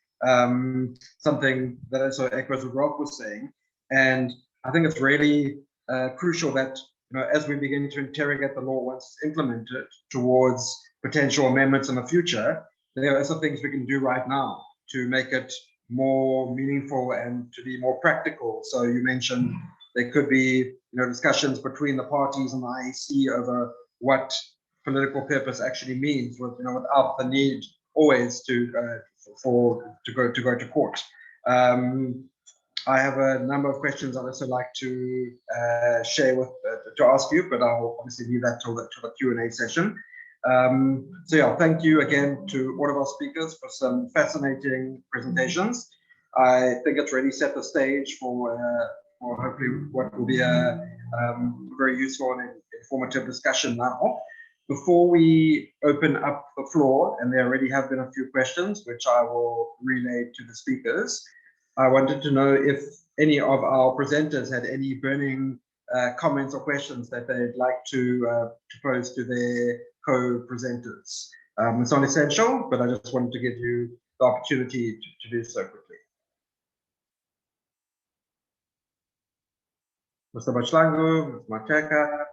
S1: Something that also echoes what Rob was saying. And I think it's really crucial that, as we begin to interrogate the law once it's implemented towards potential amendments in the future, there are also things we can do right now to make it more meaningful and to be more practical. So you mentioned there could be discussions between the parties and the IEC over what political purpose actually means, without the need always to go to court. I have a number of questions I'd also like to share to ask you, but I'll obviously leave that till the Q&A session. So yeah, thank you again to all of our speakers for some fascinating presentations. I think it's really set the stage for hopefully what will be a very useful and informative discussion now. Before we open up the floor, and there already have been a few questions, which I will relay to the speakers, I wanted to know if any of our presenters had any burning comments or questions that they'd like to pose to their co-presenters. It's not essential, but I just wanted to give you the opportunity to do so quickly. Mr. Mahlanhu, Ms. Mathekga,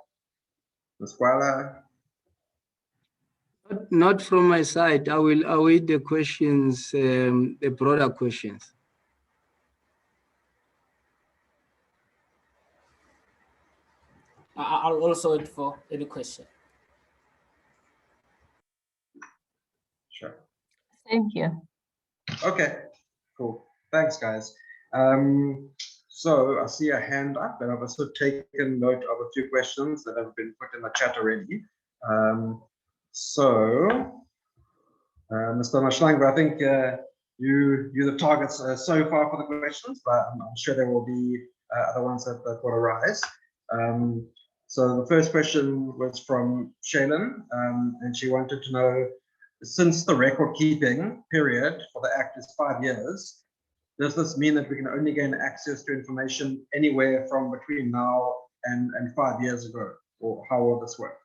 S1: Ms. Gwala.
S3: Not from my side. I will await the questions, the broader questions.
S6: I'll also wait for any question.
S1: Sure.
S4: Thank you.
S1: Okay, cool. Thanks, guys. So I see a hand up, and I've also taken note of a few questions that have been put in the chat already. Mr. Mahlanhu, I think you're the targets so far for the questions, but I'm sure there will be other ones that will arise. So the first question was from Shaylin, and she wanted to know, since the record keeping period for the Act is 5 years, does this mean that we can only gain access to information anywhere from between now and 5 years ago? Or how will this work?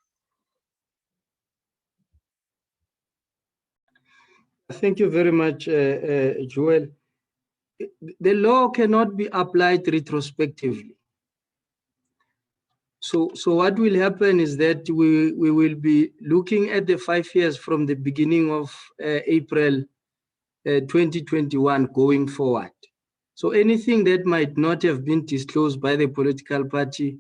S3: Thank you very much, Joel. The law cannot be applied retrospectively. So what will happen is that we will be looking at the 5 years from the beginning of April 2021 going forward. So anything that might not have been disclosed by the political party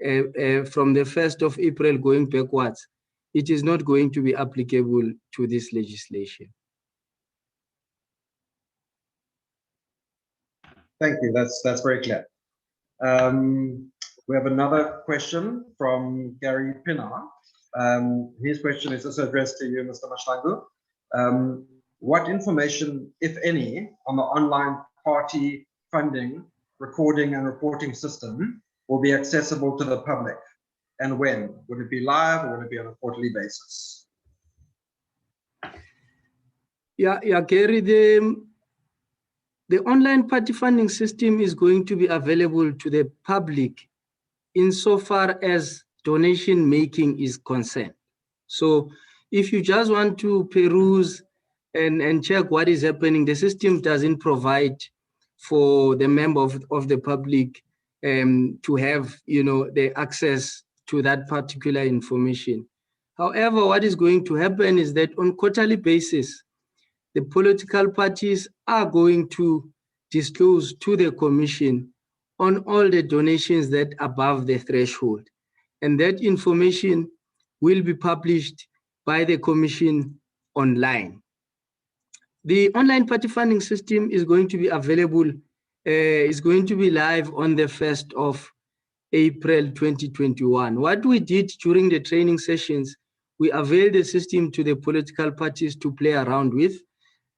S3: from the 1st of April going backwards, it is not going to be applicable to this legislation.
S1: Thank you. That's very clear. We have another question from Gary Pinar. His question is also addressed to you, Mr. Mahlanhu. What information, if any, on the online party funding, recording and reporting system will be accessible to the public? and when? Would it be live or would it be on a quarterly basis?
S3: Yeah, Gary, the online party funding system is going to be available to the public insofar as donation making is concerned. So if you just want to peruse and check what is happening, the system doesn't provide for the member of the public to have, the access to that particular information. However, what is going to happen is that on quarterly basis, the political parties are going to disclose to the commission on all the donations that are above the threshold. And that information will be published by the commission online. The online party funding system is going to be available, is going to be live on the 1st of April 2021. What we did during the training sessions, we availed the system to the political parties to play around with.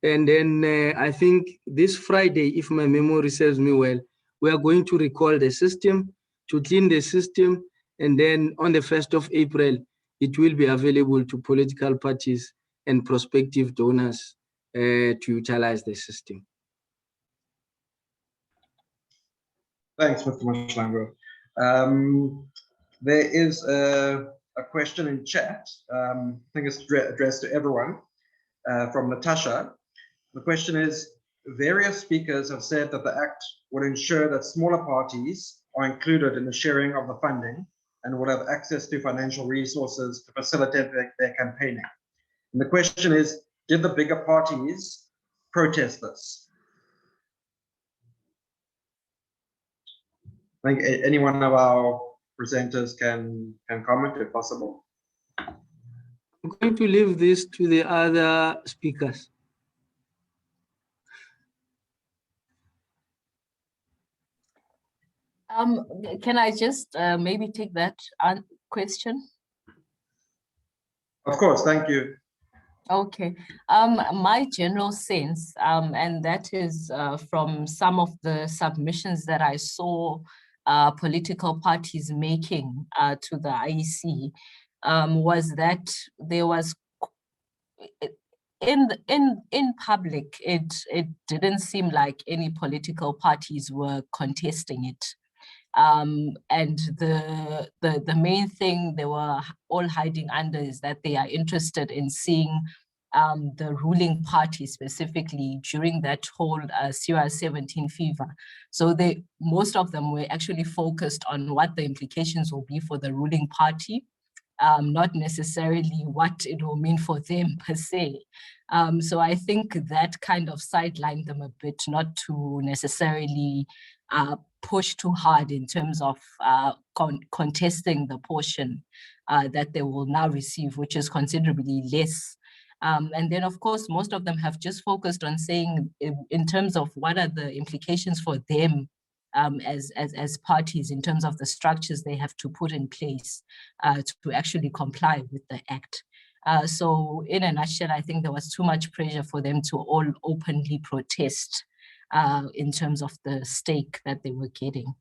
S3: And then I think this Friday, if my memory serves me well, we are going to recall the system, to clean the system, and then on the 1st of April, it will be available to political parties and prospective donors to utilize the system.
S1: Thanks, Mr. Mahlanhu. There is a question in chat. I think it's addressed to everyone from Natasha. The question is, various speakers have said that the Act would ensure that smaller parties are included in the sharing of the funding and will have access to financial resources to facilitate their campaigning. And the question is, did the bigger parties protest this? I think any one of our presenters can comment if possible.
S3: I'm going to leave this to the other speakers.
S4: Can I just maybe take that question?
S1: Of course, thank you.
S4: Okay. My general sense, and that is from some of the submissions that I saw political parties making to the IEC, was that there was in public, it didn't seem like any political parties were contesting it. And the main thing they were all hiding under is that they are interested in seeing the ruling party specifically during that whole CR 17 fever. So most of them were actually focused on what the implications will be for the ruling party, not necessarily what it will mean for them per se. So I think that kind of sidelined them a bit, not to necessarily push too hard in terms of contesting the portion that they will now receive, which is considerably less. And then, of course, most of them have just focused on saying in terms of what are the implications for them as parties in terms of the structures they have to put in place to actually comply with the Act. So in a nutshell, I think there was too much pressure for them to all openly protest in terms of the stake that they were getting.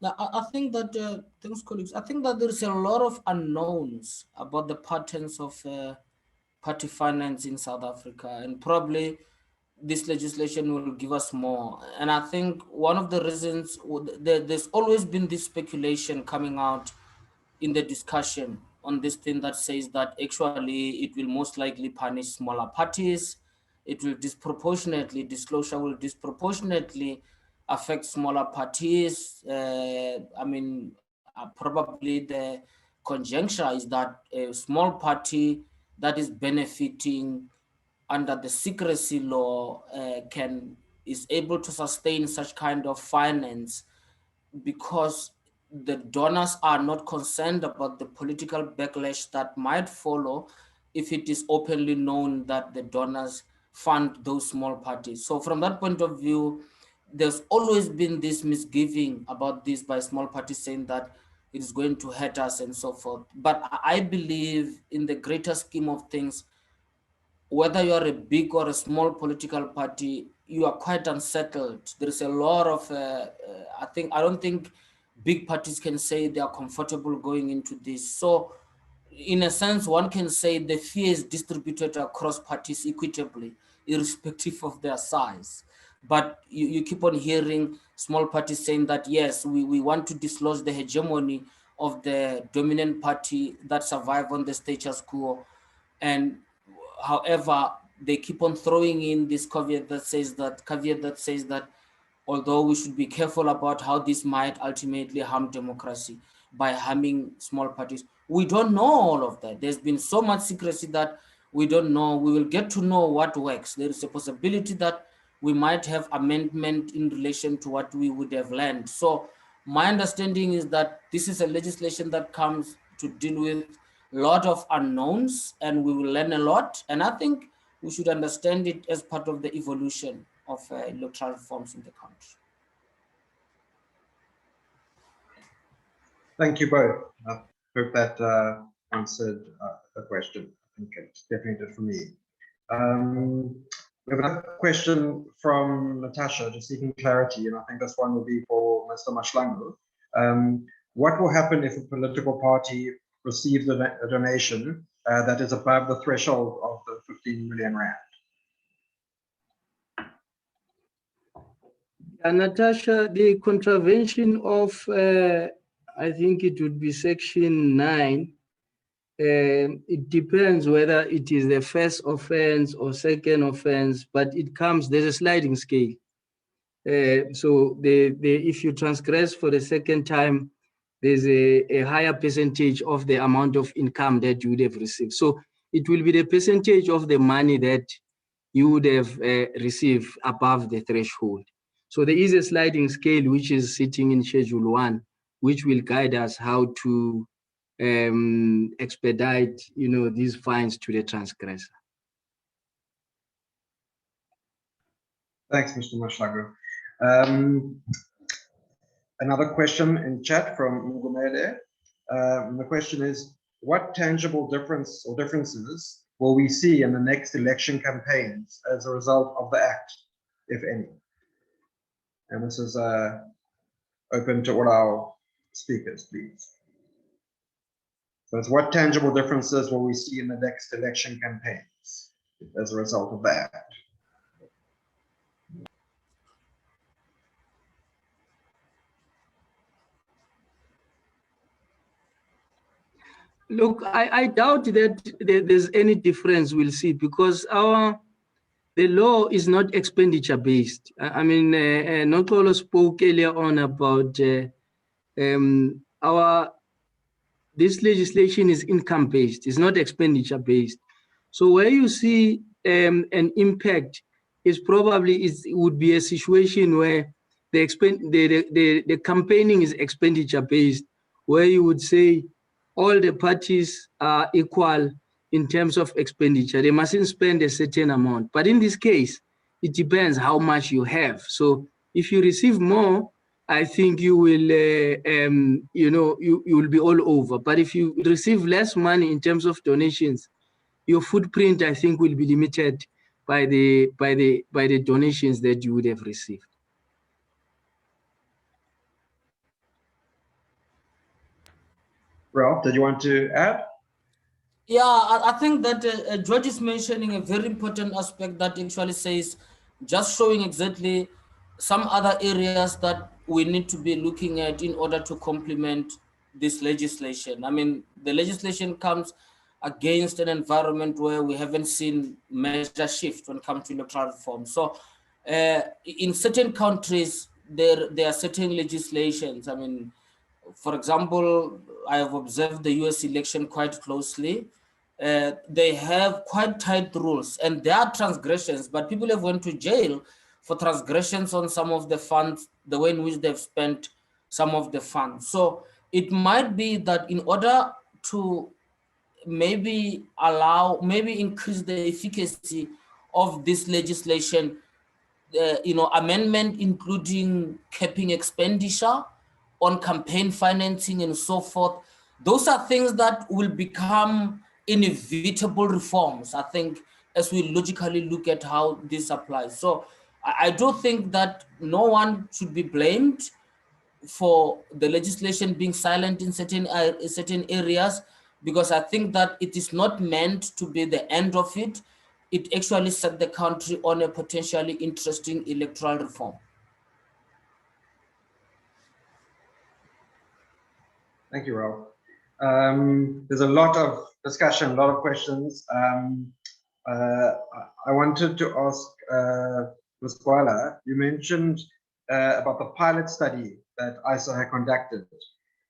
S6: I think that, thanks colleagues, I think that there's a lot of unknowns about the patterns of party finance in South Africa, and probably this legislation will give us more. And I think one of the reasons, there's always been this speculation coming out in the discussion on this thing that says that actually it will most likely punish smaller parties. It will disclosure will disproportionately affect smaller parties. I mean, probably the conjecture is that a small party that is benefiting under the secrecy law is able to sustain such kind of finance because the donors are not concerned about the political backlash that might follow if it is openly known that the donors fund those small parties. So from that point of view, there's always been this misgiving about this by small parties saying that it is going to hurt us and so forth. But I believe in the greater scheme of things, whether you are a big or a small political party, you are quite unsettled. There is a lot of, I don't think big parties can say they are comfortable going into this. So in a sense, one can say the fear is distributed across parties equitably, irrespective of their size. But you keep on hearing small parties saying that, yes, we want to dislodge the hegemony of the dominant party that survive on the status quo. And however, they keep on throwing in this caveat that says that although we should be careful about how this might ultimately harm democracy by harming small parties, we don't know all of that. There's been so much secrecy that we don't know. We will get to know what works. There is a possibility that we might have amendment in relation to what we would have learned. So my understanding is that this is a legislation that comes to deal with a lot of unknowns, and we will learn a lot. And I think we should understand it as part of the evolution of electoral reforms in the country.
S1: Thank you both. I hope that answered the question. I think it definitely did for me. We have another question from Natasha, just seeking clarity, and I think this one will be for Mr. Mahlanhu. What will happen if a political party receives a donation that is above the threshold of the 15 million rand?
S3: Natasha, the contravention of, I think it would be section 9. It depends whether it is the first offense or second offense, but there's a sliding scale. So if you transgress for the second time, there's a higher percentage of the amount of income that you would have received. So it will be the percentage of the money that you would have received above the threshold. So there is a sliding scale which is sitting in Schedule 1, which will guide us how to expedite, these fines to the transgressor.
S1: Thanks, Mr. Mahlanhu. Another question in chat from Mugumele. The question is, what tangible difference or differences will we see in the next election campaigns as a result of the act, if any? And this is open to all our speakers, please. So it's what tangible differences will we see in the next election campaigns as a result of the act?
S3: Look, I doubt that there's any difference we'll see, because the law is not expenditure based. I mean, Noxolo spoke earlier on about this legislation is income based, it's not expenditure based. So where you see an impact is probably would be a situation where the campaigning is expenditure based, where you would say all the parties are equal in terms of expenditure. They mustn't spend a certain amount. But in this case, it depends how much you have. So if you receive more, I think you will, you will be all over. But if you receive less money in terms of donations, your footprint, I think, will be limited by the donations that you would have received.
S1: Ralph, did you want to add?
S6: Yeah, I think that George is mentioning a very important aspect that actually says, just showing exactly some other areas that we need to be looking at in order to complement this legislation. I mean, the legislation comes against an environment where we haven't seen major shift when it comes to electoral reform. So in certain countries, there are certain legislations. I mean, for example, I have observed the US election quite closely. They have quite tight rules, and there are transgressions, but people have went to jail for transgressions on some of the funds, the way in which they've spent some of the funds. So it might be that in order to maybe increase the efficacy of this legislation, amendment including capping expenditure on campaign financing and so forth. Those are things that will become inevitable reforms, I think, as we logically look at how this applies. So I do think that no one should be blamed for the legislation being silent in certain areas, because I think that it is not meant to be the end of it. It actually set the country on a potentially interesting electoral reform.
S1: Thank you, Ralph. There's a lot of discussion, a lot of questions. I wanted to ask Ms. Gwala, you mentioned about the pilot study that ISA had conducted.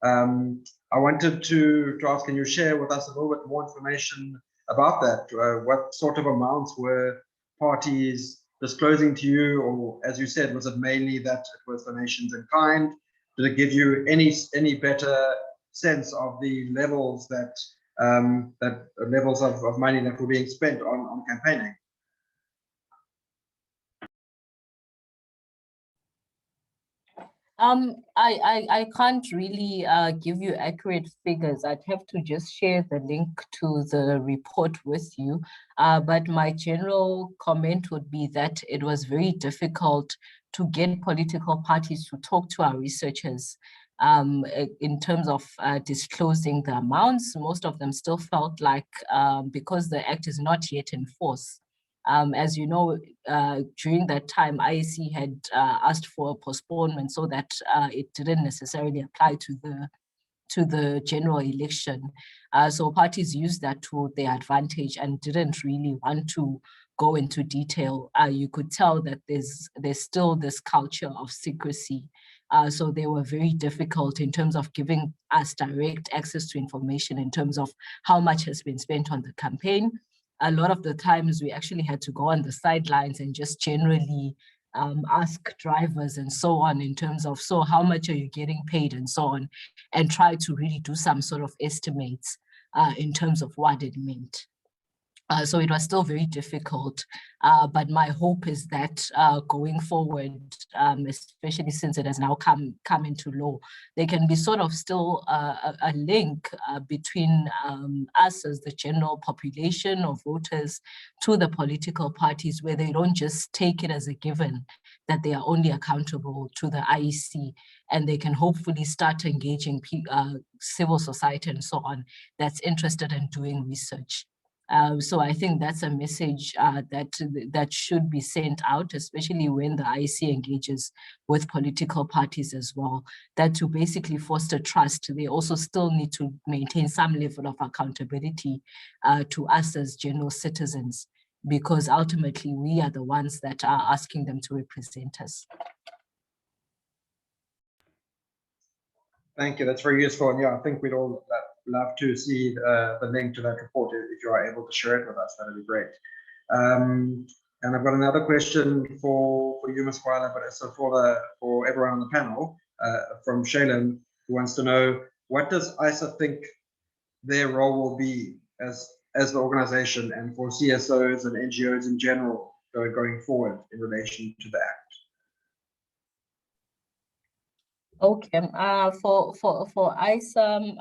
S1: I wanted to ask, can you share with us a little bit more information about that? What sort of amounts were parties disclosing to you, or as you said, was it mainly that it was donations in kind? Did it give you any better sense of the levels that levels of money that were being spent on campaigning?
S4: I can't really give you accurate figures. I'd have to just share the link to the report with you. But my general comment would be that it was very difficult to get political parties to talk to our researchers in terms of disclosing the amounts. Most of them still felt like because the act is not yet in force, as you know, during that time, IEC had asked for a postponement so that it didn't necessarily apply to the general election. So parties used that to their advantage and didn't really want to go into detail. You could tell that there's still this culture of secrecy. So they were very difficult in terms of giving us direct access to information in terms of how much has been spent on the campaign. A lot of the times we actually had to go on the sidelines and just generally ask drivers and so on in terms of, so how much are you getting paid and so on, and try to really do some sort of estimates in terms of what it meant. So it was still very difficult, but my hope is that going forward, especially since it has now come into law, there can be sort of still a link between us as the general population of voters to the political parties, where they don't just take it as a given that they are only accountable to the IEC, and they can hopefully start engaging civil society and so on that's interested in doing research. So I think that's a message that should be sent out, especially when the IEC engages with political parties as well, that to basically foster trust, they also still need to maintain some level of accountability to us as general citizens, because ultimately we are the ones that are asking them to represent us.
S1: Thank you. That's very useful. And yeah, I think we'd all love to see the link to that report. If you are able to share it with us, that would be great. And I've got another question for you, Ms. Gwala, but also for everyone on the panel, from Shaylin, who wants to know, what does ISA think their role will be as the organization and for CSOs and NGOs in general going forward in relation to the Act?
S4: Okay, for ISA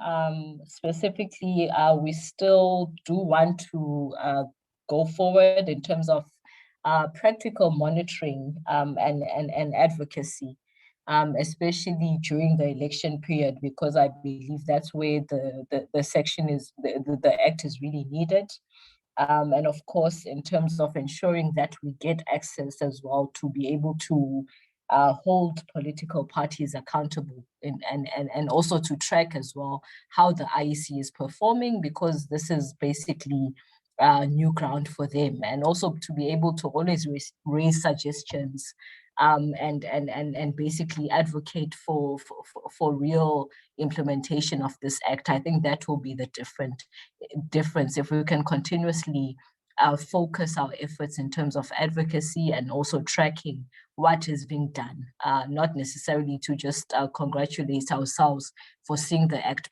S4: specifically, we still do want to go forward in terms of practical monitoring and advocacy, especially during the election period, because I believe that's where the section is, the Act is really needed. And of course, in terms of ensuring that we get access as well to be able to hold political parties accountable and also to track as well how the IEC is performing, because this is basically new ground for them, and also to be able to always raise suggestions and basically advocate for real implementation of this Act. I think that will be the difference if we can continuously focus our efforts in terms of advocacy and also tracking what is being done, not necessarily to just congratulate ourselves for seeing the Act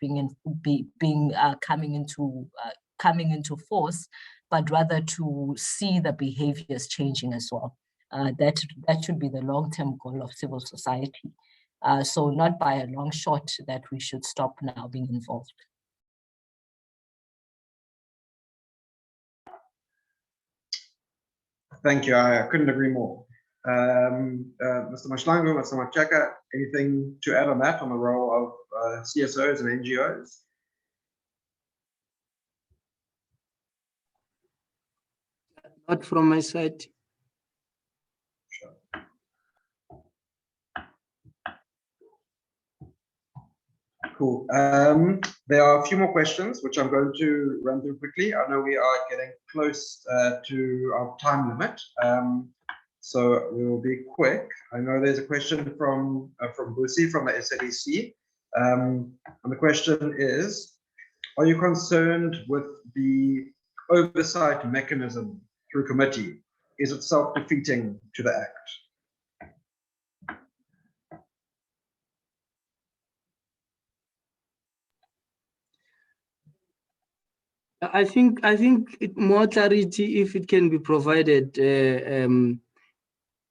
S4: coming into force, but rather to see the behaviors changing as well. That should be the long-term goal of civil society. So not by a long shot that we should stop now being involved.
S1: Thank you. I couldn't agree more. Mr. Mahlanhu, Mr. Mathekga, anything to add on that, on the role of CSOs and NGOs?
S3: Not from my side.
S1: Cool. There are a few more questions, which I'm going to run through quickly. I know we are getting close to our time limit, so we will be quick. I know there's a question from Busi from the SABC, and the question is, are you concerned with the oversight mechanism through committee? Is it self-defeating to the Act?
S3: I think more clarity, if it can be provided,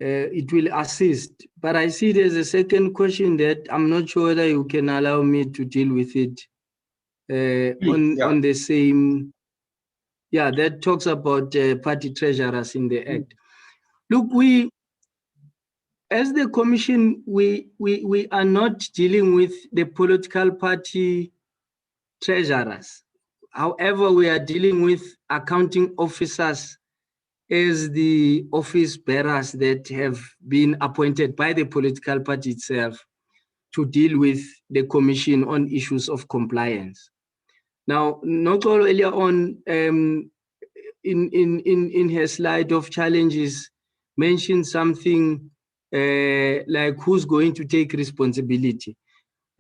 S3: it will assist. But I see there's a second question that I'm not sure whether you can allow me to deal with it on the same. Yeah, that talks about party treasurers in the Act. Look, as the Commission, we are not dealing with the political party treasurers. However, we are dealing with accounting officers as the office bearers that have been appointed by the political party itself to deal with the Commission on issues of compliance. Now, Noxolo earlier on in her slide of challenges mentioned something like who's going to take responsibility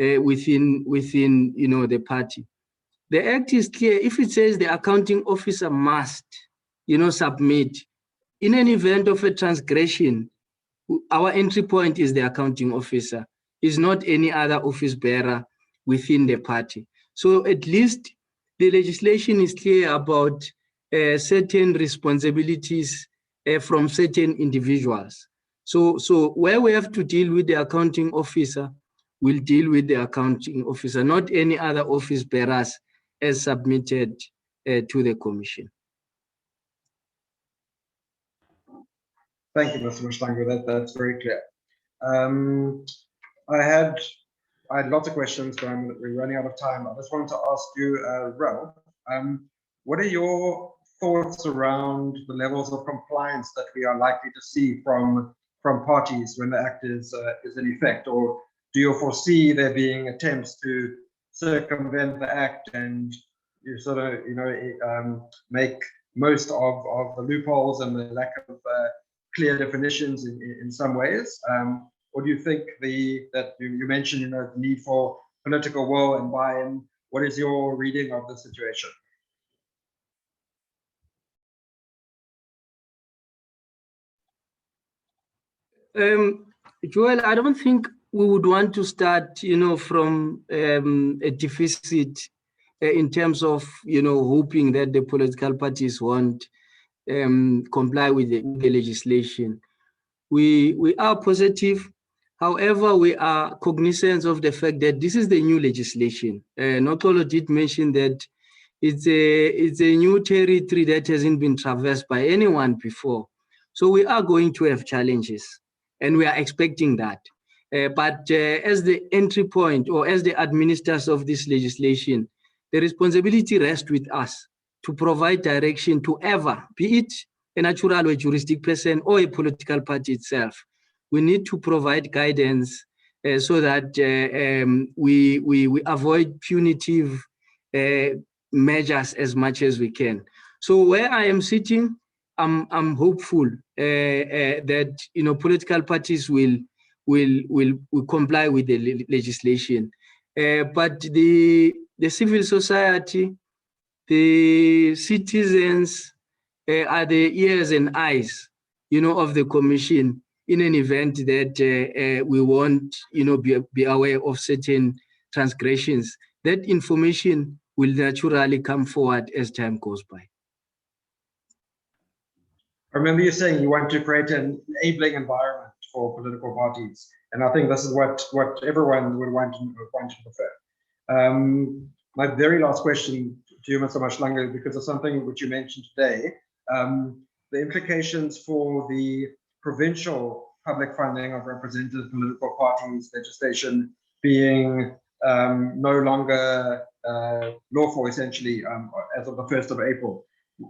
S3: within the party. The Act is clear. If it says the accounting officer must, submit, in an event of a transgression, our entry point is the accounting officer, is not any other office bearer within the party. So at least the legislation is clear about certain responsibilities from certain individuals. So where we have to deal with the accounting officer, we'll deal with the accounting officer, not any other office bearers as submitted to the Commission.
S1: Thank you, Mr. Mahlangu. That's very clear. I had lots of questions, but we're running out of time. I just wanted to ask you, Ralph, what are your thoughts around the levels of compliance that we are likely to see from parties when the Act is in effect, or do you foresee there being attempts to circumvent the Act and you sort of make most of the loopholes and the lack of clear definitions in some ways, or do you think that you mentioned the need for political will and buy-in? What is your reading of the situation?
S3: Joel, I don't think we would want to start, from a deficit in terms of, hoping that the political parties won't comply with the legislation. We are positive. However, we are cognizant of the fact that this is the new legislation. Noxolo did mention that it's a new territory that hasn't been traversed by anyone before. So we are going to have challenges, and we are expecting that. But as the entry point or as the administrators of this legislation, the responsibility rests with us to provide direction to ever, be it a natural or juristic person or a political party itself. We need to provide guidance so that we avoid punitive measures as much as we can. So where I am sitting, I'm hopeful that political parties will comply with the legislation, but the civil society, the citizens are the ears and eyes, of the Commission in an event that we won't, be aware of certain transgressions. That information will naturally come forward as time goes by.
S1: I remember you saying you want to create an enabling environment for political parties, and I think this is what everyone would want to prefer. My very last question to you, Mr. Mahlangu, because of something which you mentioned today, the implications for the provincial public funding of representative political parties legislation being no longer lawful, essentially, as of the 1st of April.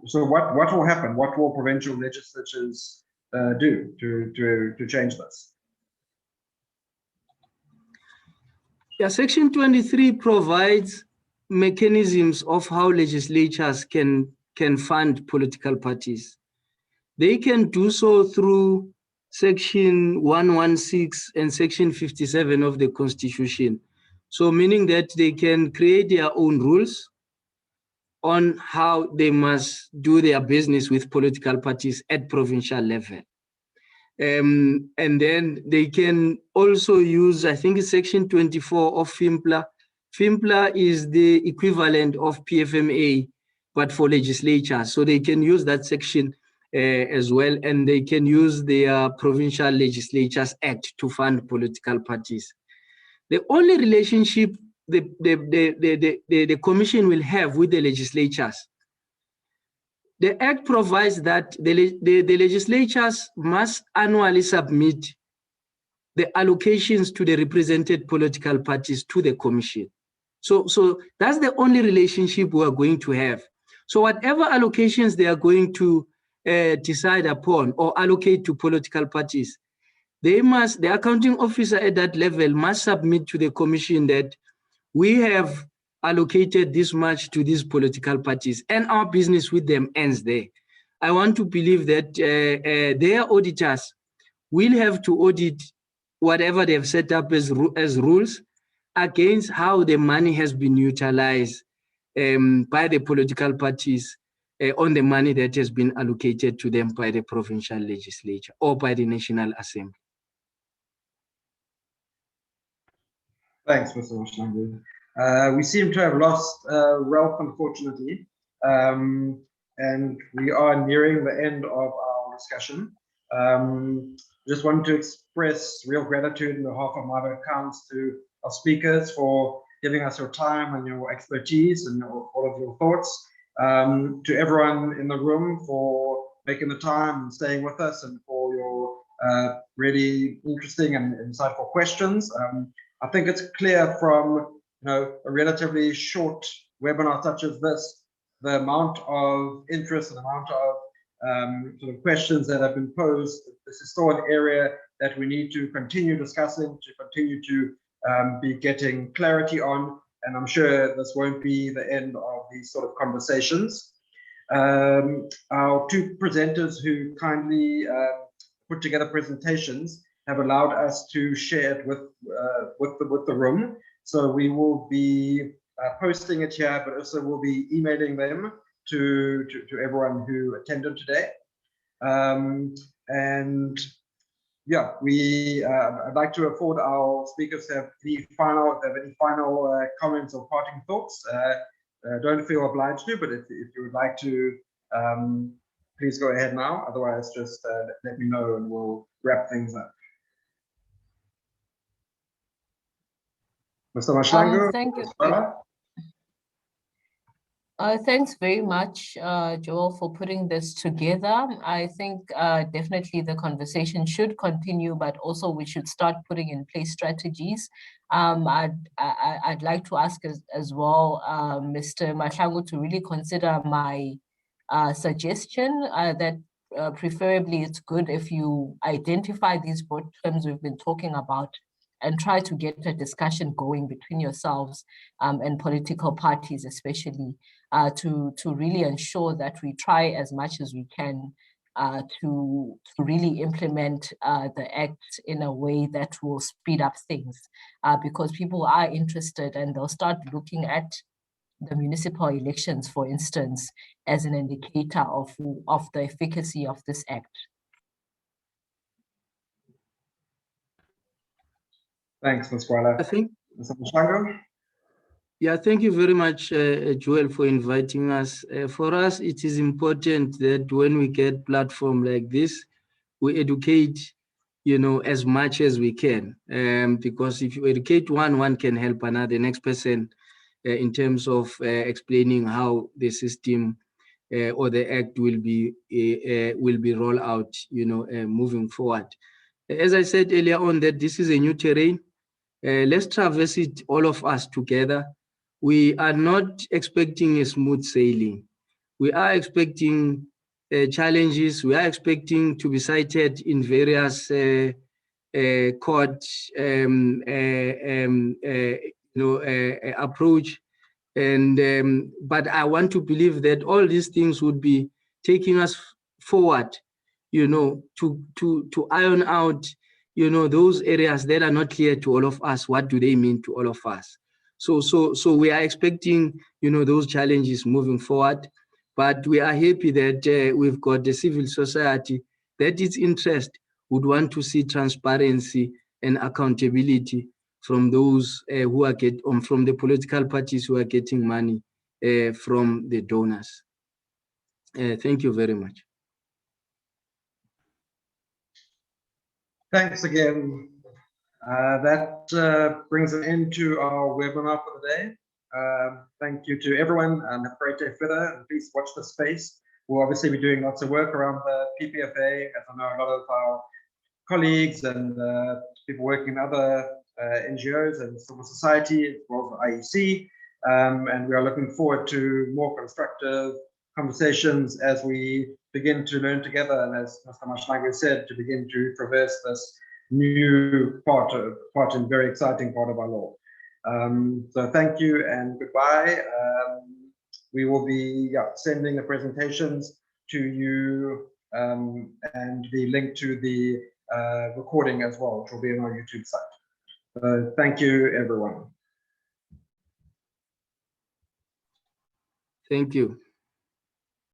S1: So what will happen? What will provincial legislatures do to change this?
S3: Yeah, Section 23 provides mechanisms of how legislatures can fund political parties. They can do so through Section 116 and Section 57 of the Constitution. So meaning that they can create their own rules on how they must do their business with political parties at provincial level. And then they can also use, I think it's Section 24 of FIMPLA. FIMPLA is the equivalent of PFMA, but for legislatures. So they can use that section as well, and they can use their Provincial Legislatures Act to fund political parties. The only relationship the Commission will have with the legislatures, the Act provides that the legislatures must annually submit the allocations to the represented political parties to the Commission. So that's the only relationship we are going to have. So whatever allocations they are going to decide upon or allocate to political parties, the accounting officer at that level must submit to the Commission that we have allocated this much to these political parties and our business with them ends there. I want to believe that their auditors will have to audit whatever they've set up as rules against how the money has been utilized by the political parties on the money that has been allocated to them by the provincial legislature or by the National Assembly.
S1: Thanks, Mr. Mahlanhu. We seem to have lost Ralph, unfortunately, and we are nearing the end of our discussion. Just wanted to express real gratitude on behalf of Mother Accounts to our speakers for giving us your time and your expertise and all of your thoughts. To everyone in the room for making the time and staying with us and for your really interesting and insightful questions. I think it's clear from a relatively short webinar such as this, the amount of interest and amount of sort of questions that have been posed. This is still an area that we need to continue discussing, to continue to be getting clarity on, and I'm sure this won't be the end of these sort of conversations. Our two presenters who kindly put together presentations have allowed us to share it with the room. So we will be posting it here, but also we'll be emailing them to everyone who attended today. And yeah, I'd like to afford our speakers to have any final comments or parting thoughts. Don't feel obliged to, but if you would like to, please go ahead now. Otherwise, just let me know and we'll wrap things up. Mr. Mahlanhu,
S4: thank you.
S1: Gwala?
S4: Thanks very much, Joel, for putting this together. I think definitely the conversation should continue, but also we should start putting in place strategies. I'd like to ask as well, Mr. Mahlanhu, to really consider my suggestion that preferably it's good if you identify these broad terms we've been talking about and try to get a discussion going between yourselves and political parties, especially to really ensure that we try as much as we can to really implement the Act in a way that will speed up things, because people are interested and they'll start looking at the municipal elections, for instance, as an indicator of the efficacy of this Act.
S1: Thanks, Ms. Gwala.
S3: I think,
S1: Mr. Mahlanhu?
S3: yeah, thank you very much, Joel, for inviting us. For us, it is important that when we get platform like this, we educate, as much as we can. Because if you educate one can help another, the next person in terms of explaining how the system or the act will be rolled out, moving forward. As I said earlier on, that this is a new terrain. Let's traverse it, all of us together. We are not expecting a smooth sailing. We are expecting challenges. We are expecting to be cited in various court approach. And but I want to believe that all these things would be taking us forward, to iron out, those areas that are not clear to all of us. What do they mean to all of us? So we are expecting, those challenges moving forward, but we are happy that we've got the civil society that its interest would want to see transparency and accountability from those who are from the political parties who are getting money from the donors. Thank you very much.
S1: Thanks again. That brings an end to our webinar for the day. Thank you to everyone, and have a great day further. And please watch the space. We'll obviously be doing lots of work around the PPFA, as I know a lot of our colleagues and people working in other NGOs and civil society, as well as IEC. And we are looking forward to more constructive conversations as we begin to learn together, and as Mr. Mahlanhu said, to begin to traverse this new part and very exciting part of our law. So thank you and goodbye. We will be sending the presentations to you and the link to the recording as well, which will be on our YouTube site. Thank you, everyone.
S3: Thank you.